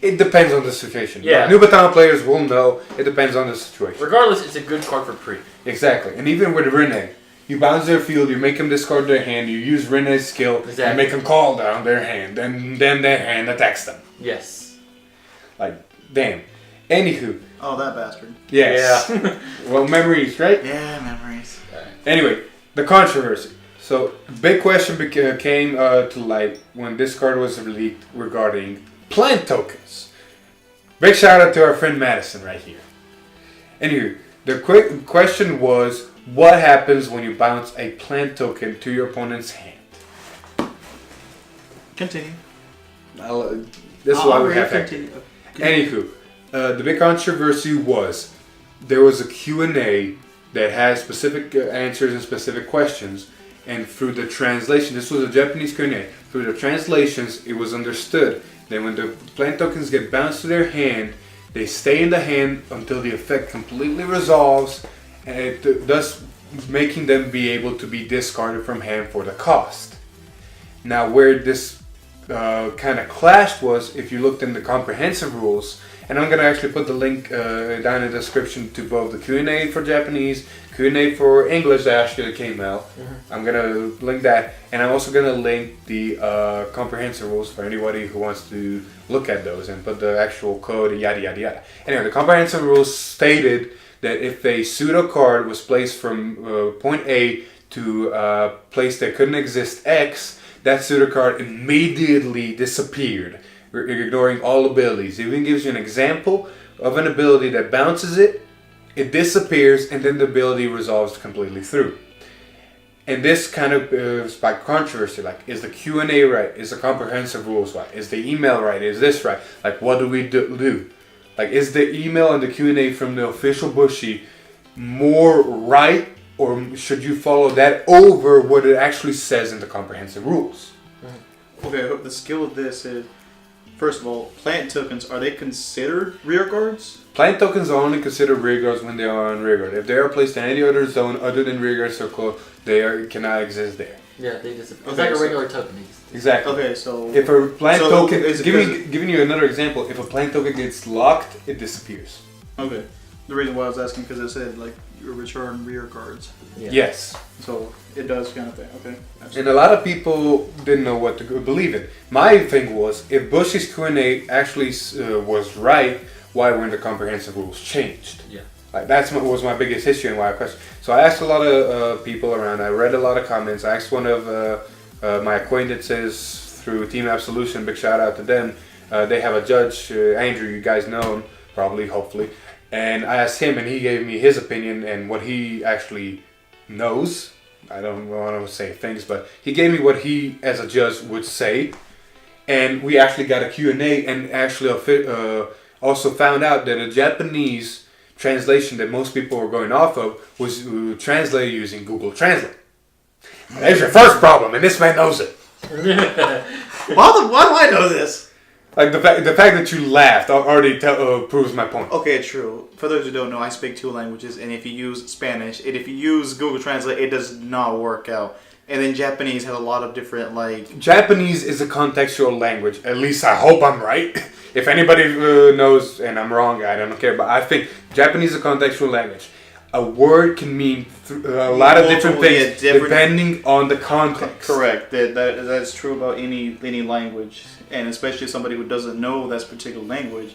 it depends on the situation. Yeah. New Baton players will know, it depends on the situation. Regardless, it's a good card for pre. Exactly. And even with Rene, you bounce their field, you make them discard their hand, you use Rene's skill, Exactly. and make them call down their hand, and then their hand attacks them. Yes. Like, damn. Anywho. Oh, that bastard. Yes. Yeah. Well, memories, right? Yeah, memories. Anyway, the controversy. So, big question came to light when this card was leaked regarding plant tokens. Big shout out to our friend Madison right here. Anyway, the quick question was, what happens when you bounce a plant token to your opponent's hand? Continue. This is why we have Hector. Anywho, the big controversy was there was a Q&A that has specific answers and specific questions, and through the translation, this was a Japanese Q&A, through the translations it was understood that when the plant tokens get bounced to their hand, they stay in the hand until the effect completely resolves, and thus making them be able to be discarded from hand for the cost. Now where this kind of clashed was if you looked in the comprehensive rules, and I'm going to actually put the link down in the description to both the Q&A for Japanese, Q&A for English that actually came out. Mm-hmm. I'm going to link that, and I'm also going to link the comprehensive rules for anybody who wants to look at those and put the actual code, yada yada yada. Anyway, the comprehensive rules stated that if a pseudo card was placed from point A to a place that couldn't exist X, that pseudo card immediately disappeared, ignoring all abilities. It even gives you an example of an ability that bounces it, it disappears, and then the ability resolves completely through. And this kind of sparked controversy, like, is the Q&A right? Is the comprehensive rules right? Is the email right? Is this right? Like, what do we do? Like, is the email and the Q&A from the official Bushi more right, or should you follow that over what it actually says in the comprehensive rules? Okay, the skill of this is, first of all, plant tokens, are they considered rear guards? Plant tokens are only considered rear guards when they are on rear guard. If they are placed in any other zone other than rear guard circle, they cannot exist there. Yeah, they just... It's Okay, like a so- regular token. Exactly. Okay, so... If a plant So token, is it giving you another example, if a plant token gets locked, it disappears. Okay. The reason why I was asking, because it said, like, you return rear guards. Yeah. Yes. So, it does kind of thing. Okay. And a lot of people didn't know what to believe in. My thing was, if Bushi's Q&A actually was right, why weren't the comprehensive rules changed? Yeah. Like, was my biggest issue and why I questioned. So I asked a lot of people around. I read a lot of comments. I asked one of my acquaintances through Team Absolution. Big shout out to them. They have a judge, Andrew. You guys know him, probably, hopefully. And I asked him, and he gave me his opinion and what he actually knows. I don't want to say things, but he gave me what he, as a judge, would say. And we actually got a Q&A, and actually also found out that a Japanese translation that most people were going off of was translated using Google Translate. There's your first problem, and this man knows it. Why do I know this? Like the fact that you laughed already proves my point. Okay, true. For those who don't know, I speak 2 languages, and if you use Spanish, and if you use Google Translate, it does not work out. And then Japanese has a lot of different Japanese is a contextual language. At least I hope I'm right. If anybody knows and I'm wrong, I don't care. But I think Japanese is a contextual language. A word can mean a lot of different things depending on the context. Correct. That's true about any language, and especially somebody who doesn't know that particular language.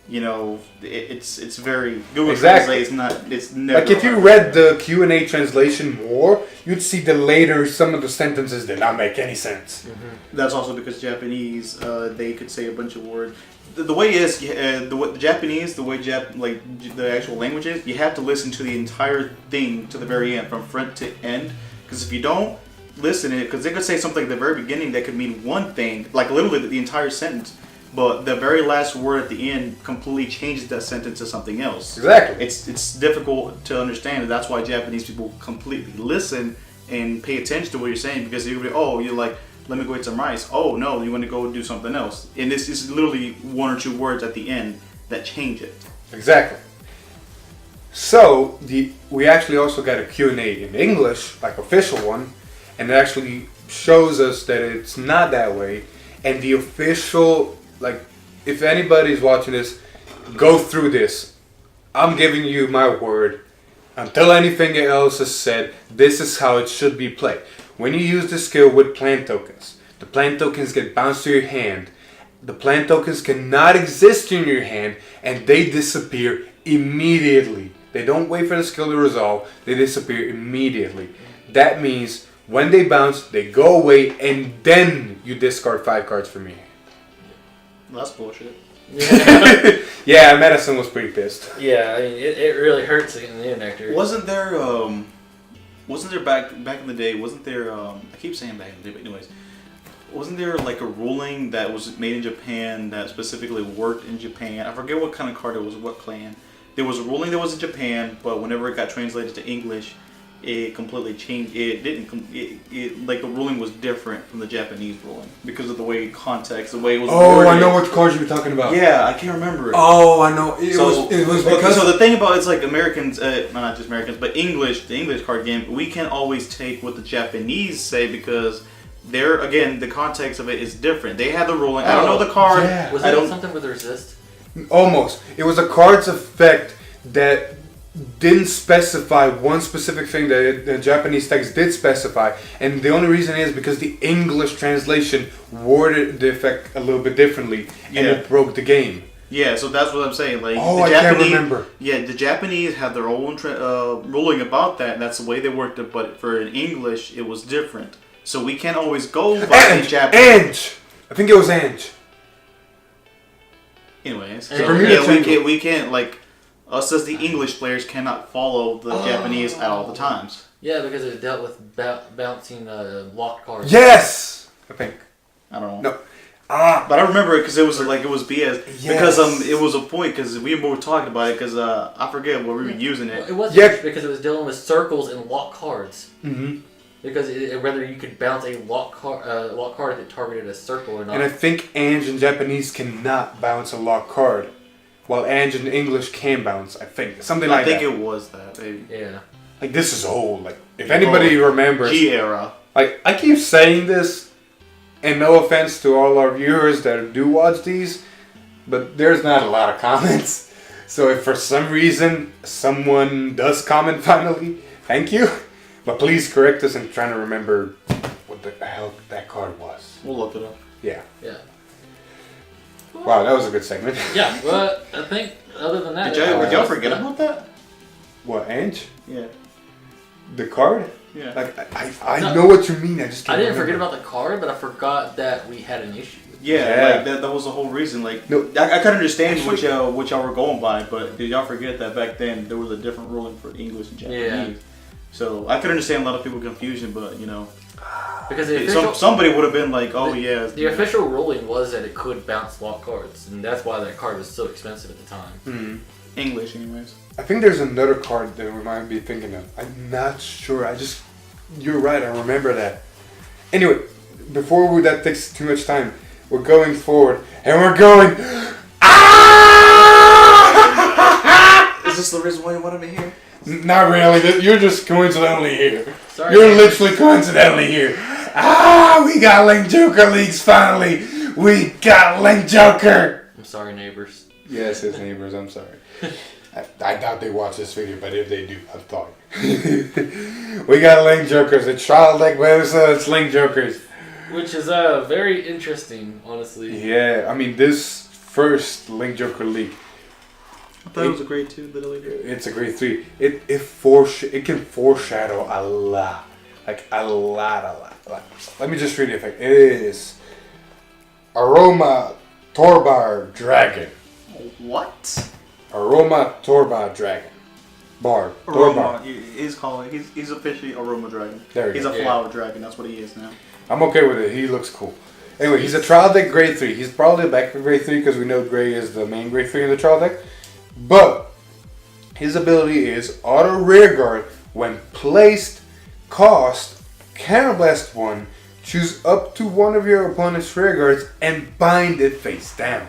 You know, it's very Google Translate is not. It's never like if you read the Q&A translation more, you'd see the later some of the sentences did not make any sense. Mm-hmm. That's also because Japanese, they could say a bunch of words. The way is the Japanese, the way the actual language is, you have to listen to the entire thing to the very end, from front to end. Because if you don't listen to it, because they could say something at the very beginning that could mean one thing, like literally the entire sentence. But the very last word at the end completely changes that sentence to something else. Exactly. It's difficult to understand, and that's why Japanese people completely listen and pay attention to what you're saying, because you're like, let me go eat some rice. Oh no, you want to go do something else. And this is literally 1 or 2 words at the end that change it. Exactly. So we actually also got a Q&A in English, like official one, and it actually shows us that it's not that way. And the official, like, if anybody's watching this, go through this. I'm giving you my word. Until anything else is said, this is how it should be played. When you use the skill with plant tokens, the plant tokens get bounced to your hand. The plant tokens cannot exist in your hand, and they disappear immediately. They don't wait for the skill to resolve, they disappear immediately. That means when they bounce, they go away, and then you discard 5 cards from your hand. That's bullshit. Yeah, Yeah, Medicine was pretty pissed. yeah. I mean, it really hurts in the Nectar. Wasn't there back in the day? Wasn't there? I keep saying back in the day, but anyways, wasn't there like a ruling that was made in Japan that specifically worked in Japan? I forget what kind of card it was, what clan. There was a ruling that was in Japan, but whenever it got translated to English, it completely changed. It didn't. It like the ruling was different from the Japanese ruling because of the way context, the way it was. Oh, worded. I know which cards you were talking about. Yeah, I can't remember it. Oh, I know. It was because... So the thing about it's like Americans, not just Americans, but the English card game, we can't always take what the Japanese say because they're, again, the context of it is different. They had the ruling. I don't know the card. Yeah. Was that something with resist? Almost. It was a card's effect that didn't specify one specific thing that the Japanese text did specify, and the only reason is because the English translation worded the effect a little bit differently, and it broke the game. Yeah, so that's what I'm saying. Like, I can't remember. Yeah, the Japanese had their own ruling about that, and that's the way they worked it. But for in English, it was different. So we can't always go by the Japanese. Ange! I think it was Ange. Anyways, we can't like. Us as the English players cannot follow the Japanese at all the times. Yeah, because it dealt with bouncing locked cards. Yes! I think. I don't know. No. But I remember it because it was BS. Yes. Because it was a point because we were talking about it because I forget what we were using it. It wasn't because it was dealing with circles and locked cards. Mm-hmm. Because whether you could bounce a lock card if it targeted a circle or not. And I think Ange in Japanese cannot bounce a locked card, while Ange in English can bounce. I think something like that. I think it was that, baby. Yeah. Like, this is old. Like, if anybody remembers, G era. Like, I keep saying this, and no offense to all our viewers that do watch these, but there's not a lot of comments. So if for some reason someone does comment finally, thank you. But please correct us and trying to remember what the hell that card was. We'll look it up. Yeah. Yeah. Wow, that was a good segment. Yeah, but I think other than that... Did y'all forget about that? What, Ange? Yeah. The card? Yeah. Like, I know what you mean, I just can't didn't remember. forget about the card, but I forgot that we had an issue. Yeah, like that was the whole reason. Like, no, I could understand what y'all were going by, but did y'all forget that back then there was a different ruling for English and Japanese? Yeah. So I could understand a lot of people's confusion, but you know, because the official, somebody would have been like, "Oh yeah." The official ruling was that it could bounce lock cards, and that's why that card was so expensive at the time. Mm-hmm. English, anyways. I think there's another card that we might be thinking of. I'm not sure. I just You're right, I remember that. Anyway, before that takes too much time, we're going forward, and we're going... Is this the reason why you wanted me here? Not really, you're just coincidentally here. Sorry, You're man. literally coincidentally here. We got Link Joker leaks finally. We got Link Joker. I'm sorry, neighbors. Yes, his neighbors, I'm sorry. I doubt they watch this video, but if they do, I'm sorry. We got Link Jokers. It's trial deck, but it's Link Jokers. Which is very interesting, honestly. Yeah, I mean, this first Link Joker leak, I thought it was a grade 2 literally. it's a grade 3. It can foreshadow a lot. Like, a lot. Let me just read the effect. It is Roma Dragon. What? Roma Dragon. Barb. Roma. He's officially a Roma Dragon. There we He's go. a flower dragon. That's what he is now. I'm okay with it. He looks cool. Anyway, he's a trial deck grade 3. He's probably back for grade 3 because we know Gray is the main grade 3 in the trial deck. But his ability is auto rear guard when placed, cost, counterblast 1, choose up to one of your opponent's rear guards and bind it face down.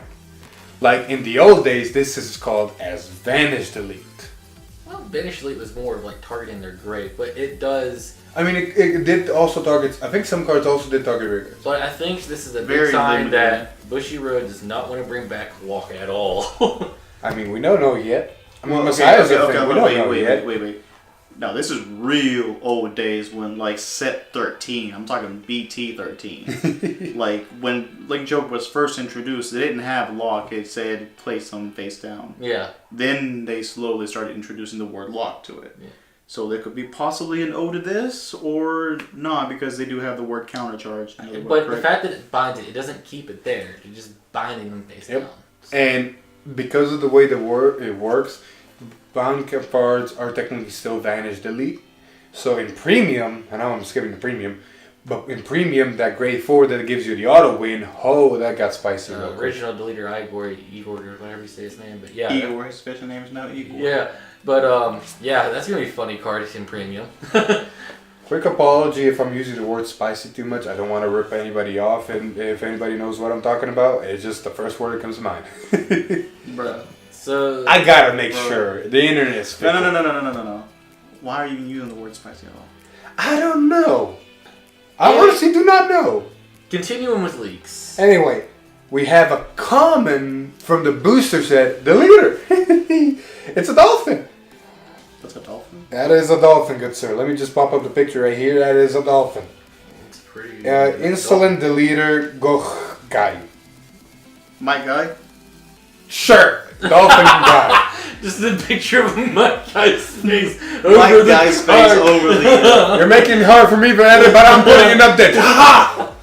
Like in the old days, this is called as Vanish Delete. Well, Banish Elite was more of like targeting their grade, but it does. I mean, it did also target. I think some cards also did target rear guards. But I think this is a big Very sign limited. that Bushiroad does not want to bring back Walk at all. I mean, we don't know yet. I mean, Well, Messiah's a thing. We don't know yet. wait. No, this is real old days when like set 13. I'm talking BT 13. Like when Link Joker was first introduced, they didn't have lock. It said place them face down. Yeah. Then they slowly started introducing the word lock to it. Yeah. So there could be possibly an ode to this or not because they do have the word countercharge. But the fact that it binds it, it doesn't keep it there. It's just binding them face Yep. down. And because of the way it works, bound cards are technically still Vanish Delete. So in Premium, I know I'm skipping the Premium, but in Premium, that grade 4 that gives you the auto win, that got spicy. real quick. Original deleter Igor, or whatever you say his name, but yeah. Igor, his special name is now Igor. Yeah, but yeah, that's gonna be a funny card in Premium. Quick apology if I'm using the word spicy too much. I don't want to rip anybody off, and if anybody knows what I'm talking about, it's just the first word that comes to mind. Bruh. So I gotta make sure. The internet is fickle. No. Why are you even using the word spicy at all? I don't know. I honestly do not know. continuing with leaks. Anyway, we have a common from the booster set, the leader. It's a dolphin. That's a dolphin? That is a dolphin, good sir. Let me just pop up the picture right here. That is a dolphin. It's pretty. Insolent Deleter Goch Guy. My guy? Sure, dolphin guy. Just the picture of my guy's face. My over the guy's face card. over the. You're making it hard for me, but I'm putting it up there. Ha!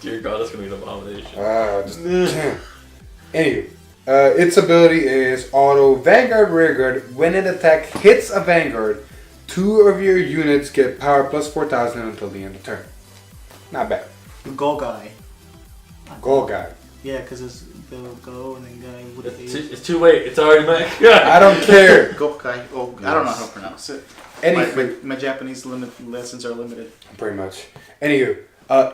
Dear God, that's gonna be an abomination. Anyway, its ability is auto Vanguard Rearguard. When an attack hits a Vanguard, 2 of your units get power plus 4,000 until the end of turn. Not bad. Go guy. Go guy. Yeah, because it's the go and then guy with the It's too late. It's already back. I don't care. Go guy. Oh, I don't know how to pronounce it. Anyway, My Japanese lessons are limited. pretty much. Anywho,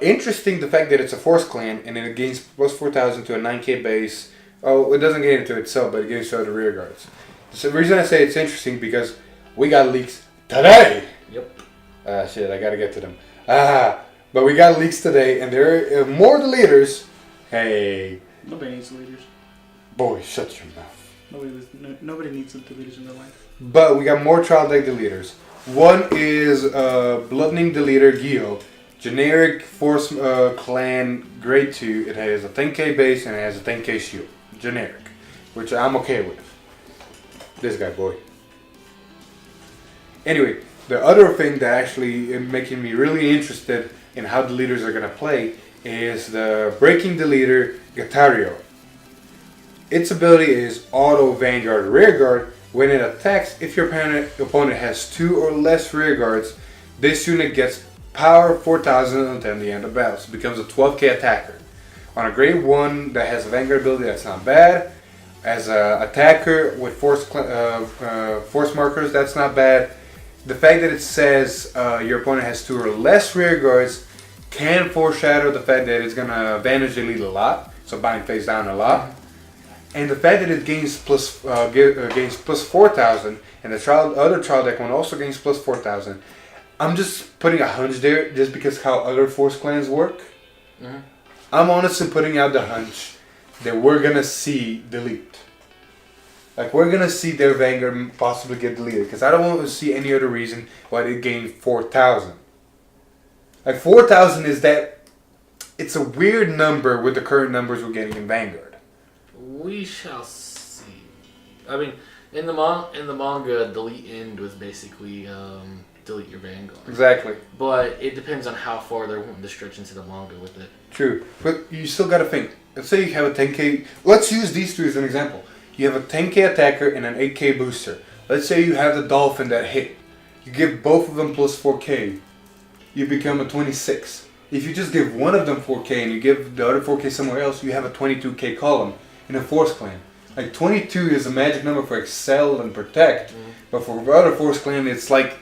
interesting the fact that it's a Force Clan and it gains plus 4,000 to a 9k base. Oh, it doesn't gain it to itself, but it gains to other rear guards. So the reason I say it's interesting because we got leaks today. Yep. Shit, I gotta get to them. But we got leaks today, and there are more deleters. Hey, Nobody needs leaders. boy, shut your mouth. Nobody needs some leaders in their life. But we got more trial deck deleters. One is Bloodening Deleter Gio. Generic Force Clan Grade 2. It has a 10k base and it has a 10k shield. Generic. Which I'm okay with. This guy, boy. Anyway, the other thing that actually is making me really interested in how the leaders are going to play is the Breaking Deleter Gatario. Its ability is Auto Vanguard Rearguard. When it attacks, if your opponent has 2 or less rearguards, this unit gets power 4,000 until the end of battle. So it becomes a 12k attacker. On a grade 1 that has a Vanguard ability, that's not bad. As an attacker with force markers, that's not bad. the fact that it says your opponent has 2 or less rear guards can foreshadow the fact that it's gonna vanish delete a lot, so bind face down a lot, and the fact that it gains plus 4,000, and the other trial deck one also gains plus 4,000. I'm just putting a hunch there, just because how other Force clans work. Mm-hmm. I'm honestly putting out the hunch that we're gonna see delete. Like, we're gonna see their Vanguard possibly get deleted, because I don't want to see any other reason why they gained 4,000. Like, 4,000 is that, it's a weird number with the current numbers we're getting in Vanguard. We shall see. I mean, in the manga, delete end was basically delete your Vanguard. Exactly. But it depends on how far they're wanting to stretch into the manga with it. True. But you still gotta think. Let's say you have a 10k, let's use these 2 as an example. You have a 10k attacker and an 8k booster. Let's say you have the Dolphin that hit. You give both of them plus 4k. You become a 26. If you just give one of them 4k and you give the other 4k somewhere else, you have a 22k column in a Force clan. Like, 22 is a magic number for Excel and Protect, but for other Force clan, it's like,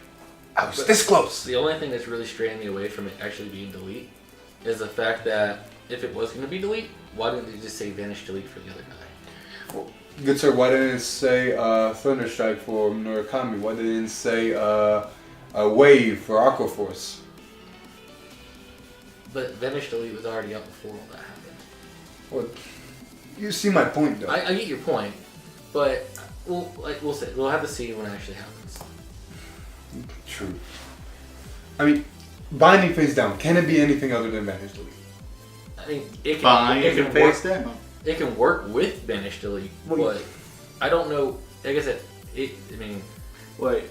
I was this close. The only thing that's really straying me away from it actually being delete is the fact that if it was going to be delete, why didn't they just say vanish delete for the other guy? Well, good sir, why didn't it say Thunder Strike for Murakami? Why didn't it say a Wave for Aqua Force? But vanish delete was already up before all that happened. Well, you see my point, though. I get your point, but we'll see. We'll have to see when it actually happens. True. I mean, binding face down. Can it be anything other than vanish delete? I mean, it Bind face work. down. It can work with vanish delete, but I don't know. Like I said, I mean, Wait.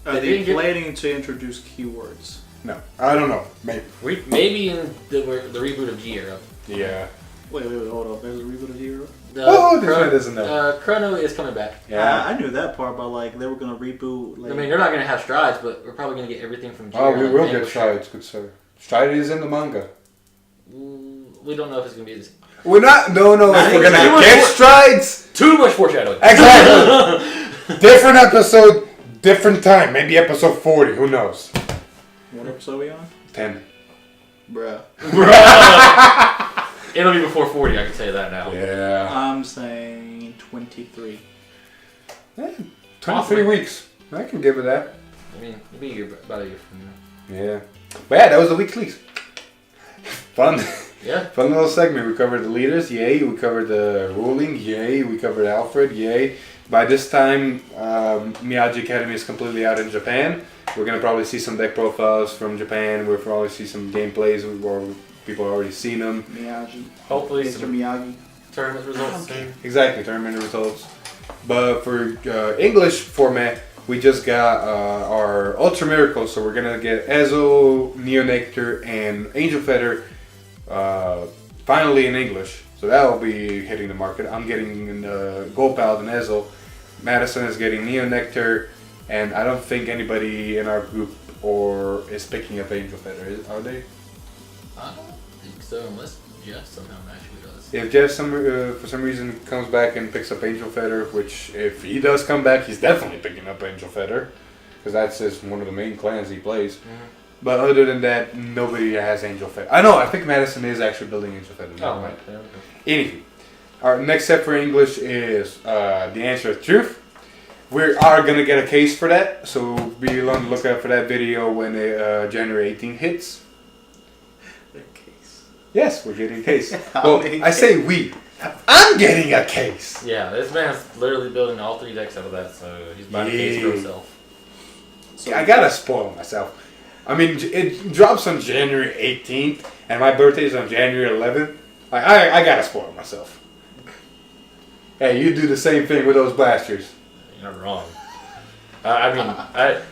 Are they planning to introduce keywords? No, I don't know. Maybe. Maybe in the reboot of G Era. Yeah. Wait, hold up. There's a reboot of Hero? This one doesn't know. Chrono is coming back. Yeah. I knew that part, but like they were gonna reboot. Like, I mean, you're not gonna have strides, but we're probably gonna get everything from G Oh, Era. we will get strides, good sir. Stride is in the manga. We don't know if it's gonna be this. We're not. No. If we're gonna get strides. Too much foreshadowing. Exactly. Different episode, different time. Maybe episode 40. Who knows? What episode are we on? 10. Bruh. It'll be before 40. I can tell you that now. Yeah. I'm saying 23. 23 weeks. I can give it that. I mean, it'll be about a year from now. Yeah. But yeah, that was the week's leaks. Fun. Yeah. Fun little segment. We covered the leaders, yay. We covered the ruling, yay. We covered Alfred, yay. By this time, Miyaji Academy is completely out in Japan. We're going to probably see some deck profiles from Japan. We'll probably see some gameplays where people have already seen them. Miyagi. Hopefully Mr. some Miyagi. tournament results soon. Exactly, tournament results. But for English format, we just got our Ultra Miracle. So we're going to get Ezo, Neo Nectar, and Angel Feather finally in English. So that will be hitting the market. I'm getting Gold Paladin Ezo. Madison is getting Neo Nectar. And I don't think anybody in our group is picking up Angel Feather, are they? I don't think so, unless Jeff somehow actually does. If Jeff for some reason comes back and picks up Angel Feather, which if he does come back, he's definitely picking up Angel Feather, because that's just one of the main clans he plays. Mm-hmm. But other than that, nobody has Angel Feather. I think Madison is actually building Angel Feather. Oh, right. Okay. Anywho, our next step for English is the answer of truth. We are going to get a case for that, so be on the lookout for that video when January 18th hits. A case. Yes, we're getting a case. Well, I say we. I'm getting a case. Yeah, this man's literally building all 3 decks out of that, so he's buying a case for himself. So I gotta spoil myself. I mean, it drops on January 18th, and my birthday is on January 11th. Like, I gotta spoil myself. Hey, you do the same thing with those blasters. You're not wrong. I mean,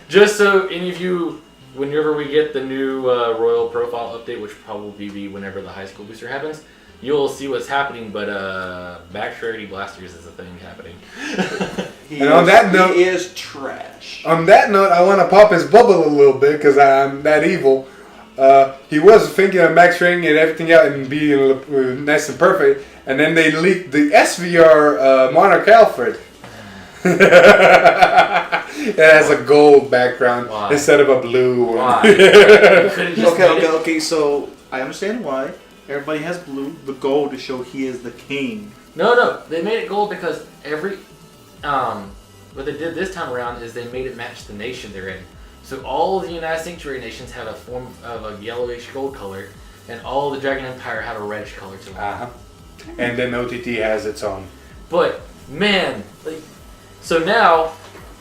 just so any of you, whenever we get the new Royal Profile update, which will probably be whenever the high school booster happens, you'll see what's happening, but max rarity blasters is a thing happening. On that note, he is trash. On that note, I want to pop his bubble a little bit because I'm that evil. He was thinking of max rating and everything out and being nice and perfect, and then they leaked the SVR Monarch Alfred. It has a gold background Why? instead of a blue one. Why? You could've just made it- Okay. So I understand why everybody has blue. The gold to show he is the king. No, they made it gold because what they did this time around is they made it match the nation they're in. So all of the United Sanctuary nations have a form of a yellowish gold color, and all the Dragon Empire have a reddish color to them. And then OTT has its own. But man, like, so now,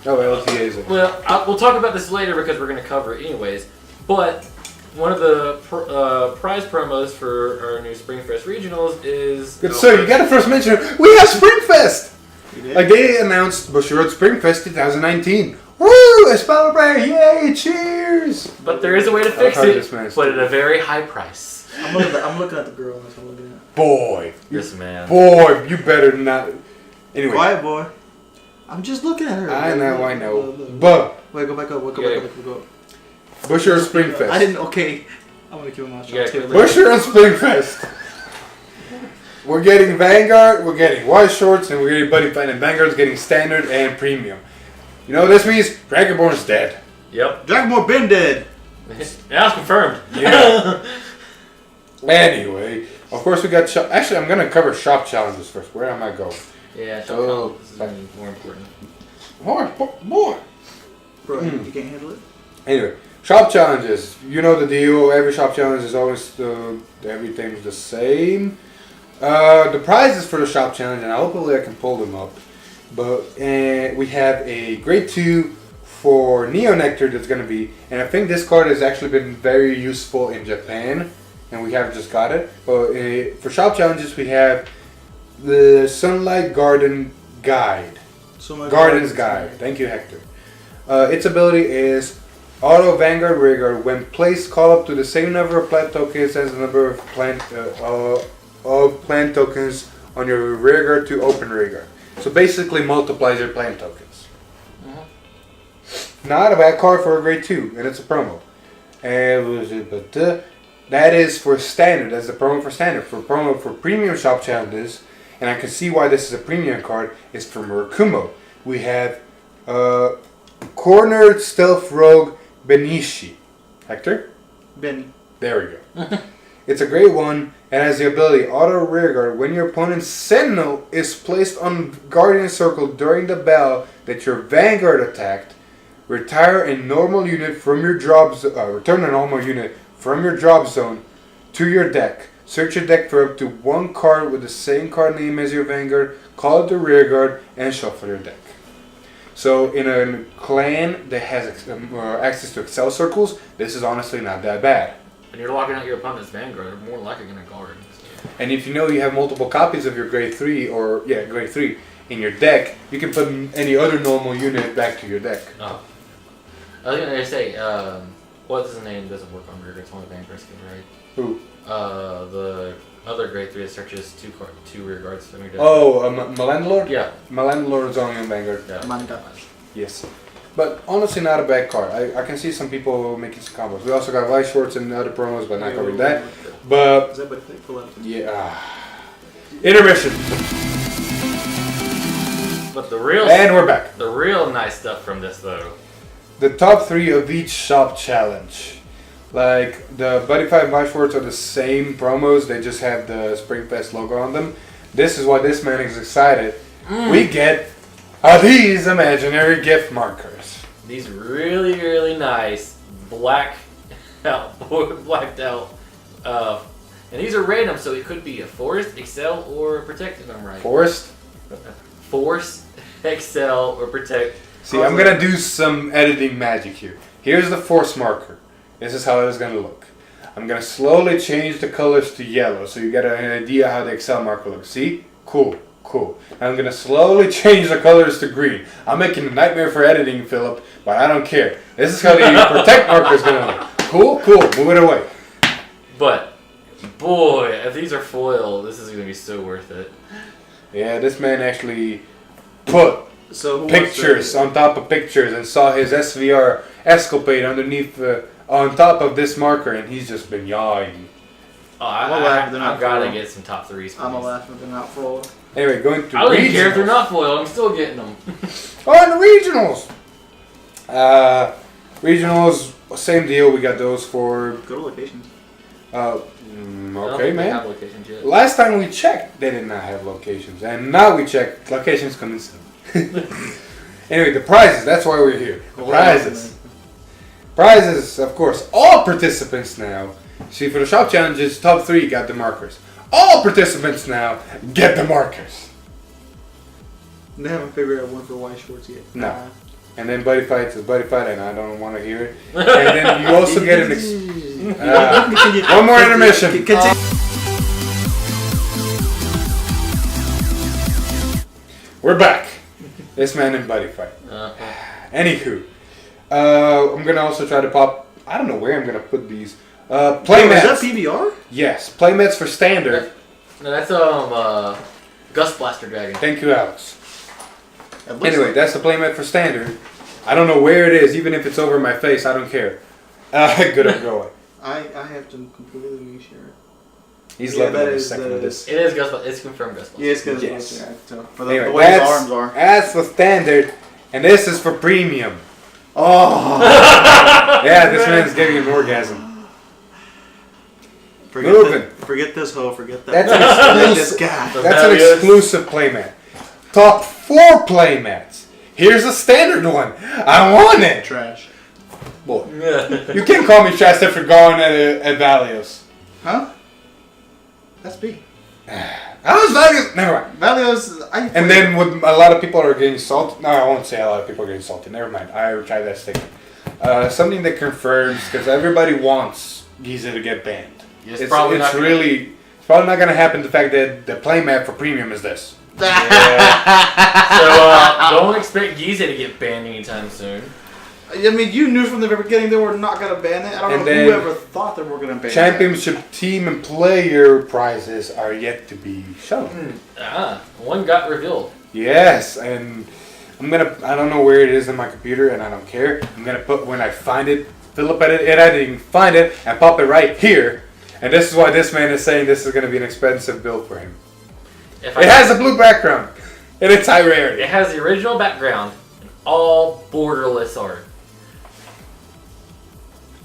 Oh, LTA is it. well, we'll talk about this later because we're going to cover it anyways. But one of the prize promos for our new Springfest regionals is. Good sir, you gotta first mention it. We have Springfest! You did? Like they announced Bushiroad Springfest 2019. Woo! A spell player! Yay! Cheers! But there is a way to fix heard it, this man's but at a very high price. I'm looking at the girl. That's what I'm looking at. Boy. Yes, man. Boy, you better not. Anyway. Quiet boy. I'm just looking at her. I know. Look. But Wait, go back up. Go back up. Go up. Bushiroad Springfest. I didn't. Okay. I'm gonna keep my mouth Yeah, shut. Bushiroad Springfest. We're getting Vanguard, we're getting white shorts, and we're getting Buddy Fight, and Vanguard's getting standard and premium. You know what this means? Dragonborn's dead. Yep. Dragonmore been dead. Now it's confirmed. Yeah. Anyway, of course we got shop. Actually, I'm gonna cover shop challenges first. Where am I going? Yeah, Oh, this is gonna be more important. More. Bro, you can't handle it. Anyway, shop challenges. You know the deal. Every shop challenge is always everything's the same. The prizes for the shop challenge, and hopefully I can pull them up. But we have a grade 2 for Neo Nectar that's going to be, and I think this card has actually been very useful in Japan, and we have just got it. But for shop challenges, we have the Sunlight Garden Guide. Garden's Guide. Thank you, Hector. Its ability is Auto Vanguard Rearguard. When placed, call up to the same number of plant tokens as the number of plant tokens on your rearguard to open rearguard. So basically multiplies your plant tokens. Not a bad card for a grade 2, and it's a promo. That is for standard. That's the promo for standard. For promo for premium shop challenges, and I can see why this is a premium card, is for Murakumo. We have Cornered Stealth Rogue Benishi. Hector? Benny. There we go. It's a great one and has the ability Auto Rearguard. When your opponent's Sentinel is placed on Guardian Circle during the battle that your Vanguard attacked, retire a normal unit from your drop return a normal unit from your drop zone to your deck. Search your deck for up to one card with the same card name as your Vanguard, call it the Rearguard, and shuffle your deck. So in a clan that has access to Excel circles, this is honestly not that bad. And you're locking out your opponent's Vanguard, they're more likely going to guard. So. And if you know you have multiple copies of your grade 3 in your deck, you can put any other normal unit back to your deck. Oh. I was going to say, what's his name doesn't work on Rearguard, it's only Vanguard skill, right? Who? The other grade 3 that searches two Rearguards from your deck. Oh, Malandlord? Yeah. Malandlord is only on Vanguard. Yeah. Manga. Yes. But honestly, not a bad card. I can see some people making some combos. We also got White Shorts and other promos, but not covering that. But Is that by full out? yeah. Intermission. But the real And we're back. the real nice stuff from this though. The top 3 of each shop challenge. Like the Buddy Fight and White Shorts are the same promos, they just have the Springfest logo on them. This is why this man is excited. We get these imaginary gift markers. These really, really nice blacked out, and these are random, so it could be a Forest, Excel, or Protect if I'm right. Forest. Force, Excel, or Protect. See, I'm gonna do some editing magic here. Here's the force marker. This is how it's gonna look. I'm gonna slowly change the colors to yellow so you get an idea how the Excel marker looks. See? Cool. Now I'm gonna slowly change the colors to green. I'm making a nightmare for editing, Philip, but I don't care. This is how the protect marker is gonna look. Cool. Move it away. But boy, if these are foil, this is gonna be so worth it. Yeah, this man actually put pictures on top of pictures and saw his SVR escapade underneath on top of this marker, and he's just been yawing. Oh, I'm gonna laugh, they're not I've got to foil. get some top 3s. I'm gonna laugh if they're not full. Anyway, going to I don't even care if they're regionals. not foil. I'm still getting them. Oh, and the regionals. Regionals, same deal. We got those for. Go to locations. I don't Okay, think they man. have locations yet. Last time we checked, they did not have locations, and now we check locations coming soon. Anyway, the prizes. That's why we're here. The prizes. Prizes, of course. All participants now. See, for the shop challenges, top 3 got the markers. All participants now get the markers. They haven't figured out one for white shorts yet. No. And then buddy fights is buddy fight, and I don't want to hear it. And then you also get an. One more intermission. We're back. This man in buddy fight. Anywho, I'm gonna also try to pop. I don't know where I'm gonna put these. Playmats. Is that PBR? Yes, playmats for standard. No, that's Gust Blaster Dragon. Thank you, Alex. Anyway, Like that's the playmat for standard. I don't know where it is, even if it's over my face. I don't care. Good at going. I have to completely share it. He's Yeah, loving that every is second the- of this. It is Gust Blaster. It's confirmed Gust Blaster. Yeah, it's because Yes. for the, Anyway, the way his that's, arms are. that's for standard, and this is for premium. Oh! Yeah, this man's getting an orgasm. Forget this hoe, forget that. That's an Forget this exclusive. guy. That's an exclusive playmat. Top 4 playmats. Here's a standard one. I want it. Trash. Boy, you can't call me trash after going at Valios. Huh? That's B. How is Valios? Never mind. Valios, And then with a lot of people are getting salty. No, I won't say a lot of people are getting salty. Never mind. I tried that statement. Something that confirms, because everybody wants Giza to get banned. It's probably not gonna- It's probably not going to happen. The fact that the playmat for premium is this. So don't expect Giza to get banned anytime soon. I mean, you knew from the very beginning they were not going to ban it. I don't And know then whoever thought they were going to ban Championship team and player prizes are yet to be shown. One got revealed. Yes, and I don't know where it is in my computer, and I don't care. I'm gonna put, when I find it, fill up at it, editing, find it, and pop it right here. And this is why this man is saying this is gonna be an expensive build for him. It has a blue background, and it's high rarity. It has the original background and all borderless art.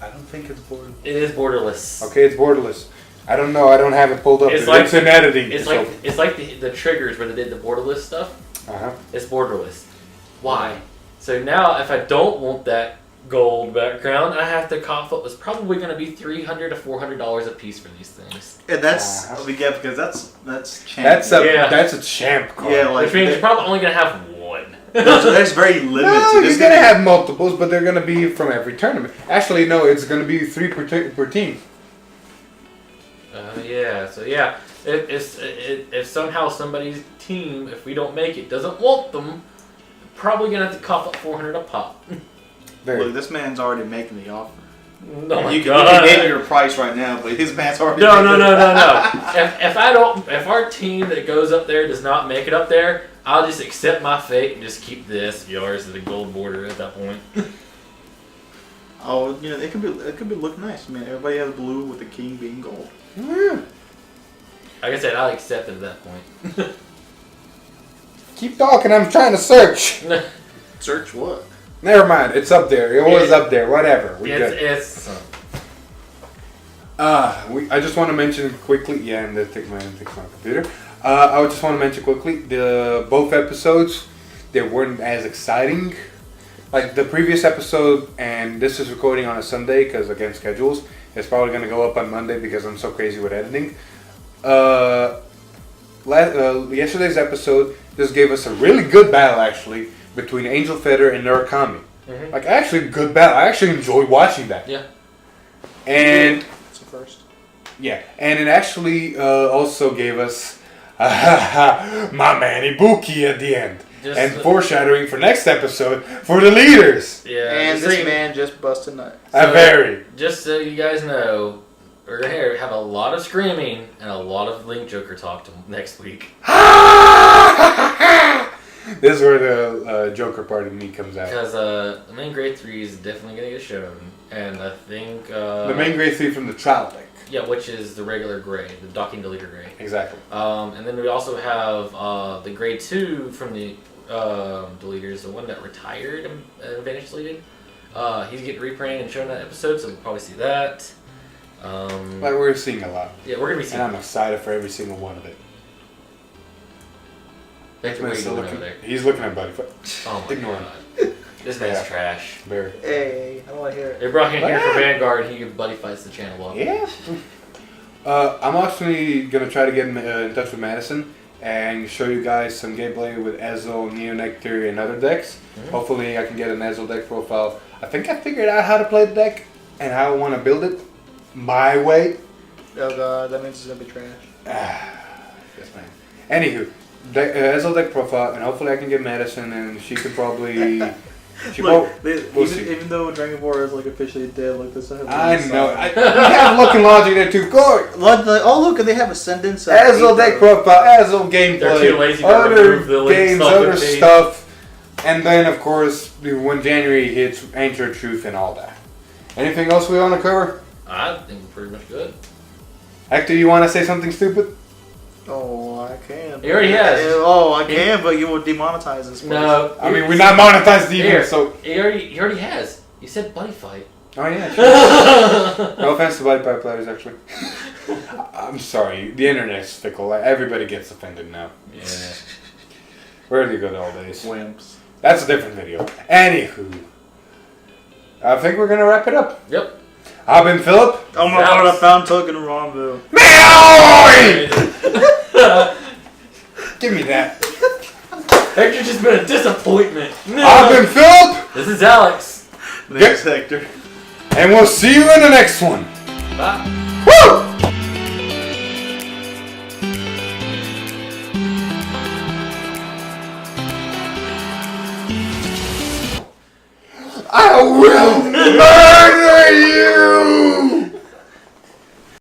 I don't think it's borderless. It is borderless. Okay, it's borderless. I don't know. I don't have it pulled up. It's like- it's in editing. It's like the triggers where they did the borderless stuff. Uh-huh. It's borderless. Why? So now if I don't want that gold background, I have to cough up. It's probably going to be $300 to $400 a piece for these things. And that's because that's champ. That's a champ card. Yeah, like Which means you're probably only going to have one. there's very limited. No, you're gonna have multiples, but they're gonna be from every tournament. Actually, no, it's gonna be 3 per team. Yeah. So yeah, if somehow somebody's team, if we don't make it, doesn't want them, probably gonna have to cough up $400 a pop. Look, this man's already making the offer. Oh my You God. can name your price right now, but his man's already. No. making If our team that goes up there does not make it up there, I'll just accept my fate and just keep this yours as a gold border at that point. Oh, it could be look nice. I mean, everybody has blue with the king being gold. Yeah. Like I said, I'll accept it at that point. Keep talking. I'm trying to search. Search what? Never mind. It's up there. It was up there. Whatever. We good. I just want to mention quickly. Yeah, and that takes my computer. I just want to mention quickly both episodes. They weren't as exciting. Like the previous episode, and this is recording on a Sunday because again schedules. It's probably going to go up on Monday because I'm so crazy with editing. Yesterday's episode just gave us a really good battle actually between Angel Feather and Murakami. Mm-hmm. Like actually good battle. I actually enjoyed watching that. Yeah. And It's the first. yeah, and it actually also gave us my man Ibuki at the end. And foreshadowing for next episode for the leaders. Yeah. And this man just busted nuts. Just so you guys know, we're going to have a lot of screaming and a lot of Link Joker talk next week. This is where the Joker part of me comes out. Because the main grade 3 is definitely going to get shown. And I think... The main grade 3 from the trial deck. Yeah, which is the regular gray, the docking deleter gray. Exactly. And then we also have the grade 2 from the deleters, the one that retired and vanished deleted. He's getting reprinted and shown in that episode, so we'll probably see that. Like we're seeing a lot. Yeah, we're gonna be seeing. And I'm excited for every single one of it. Hector, what are you doing over there? He's looking at Buddyfoot. Oh my Ignore god. him. This man's trash. Very. Hey, I don't want to hear it. They brought him here for Vanguard, he buddy fights the channel up. Yeah. I'm actually gonna try to get in touch with Madison and show you guys some gameplay with Ezel, Neonectar, and other decks. Mm-hmm. Hopefully I can get an Ezel deck profile. I think I figured out how to play the deck and how I want to build it my way. Oh god, that means it's gonna be trash. Yes, man. Anywho, Ezel deck profile, and hopefully I can get Madison, and she could probably. Look, we'll see. even though Dragon Ball is like officially dead, like this. I know. We have looking logic there too. Go. Oh look, they have Ascendance. Ezel deck profile, Ezel gameplay, They're too lazy to other remove the links games, off the other page. stuff, and then of course when January hits, Ancient Truth and all that. Anything else we want to cover? I think we're pretty much good. Hector, you want to say something stupid? Oh, I can. He already has. Oh, I can, but you will demonetize this. Place. No. I mean, we're not monetized either, Here. so. He already has. You said buddy fight. Oh yeah. Sure. No offense to Buddy Pie players, actually. I'm sorry. The internet's fickle. Like, everybody gets offended now. Yeah. Where are the good old days? Wimps. That's a different video. Anywho, I think we're gonna wrap it up. Yep. I've been Philip. Oh my god, I found Token Rombo. Give me that. Hector's just been a disappointment. I've been Philip. This is Alex. Thanks, Hector. And we'll see you in the next one. Bye. Woo! I will murder you!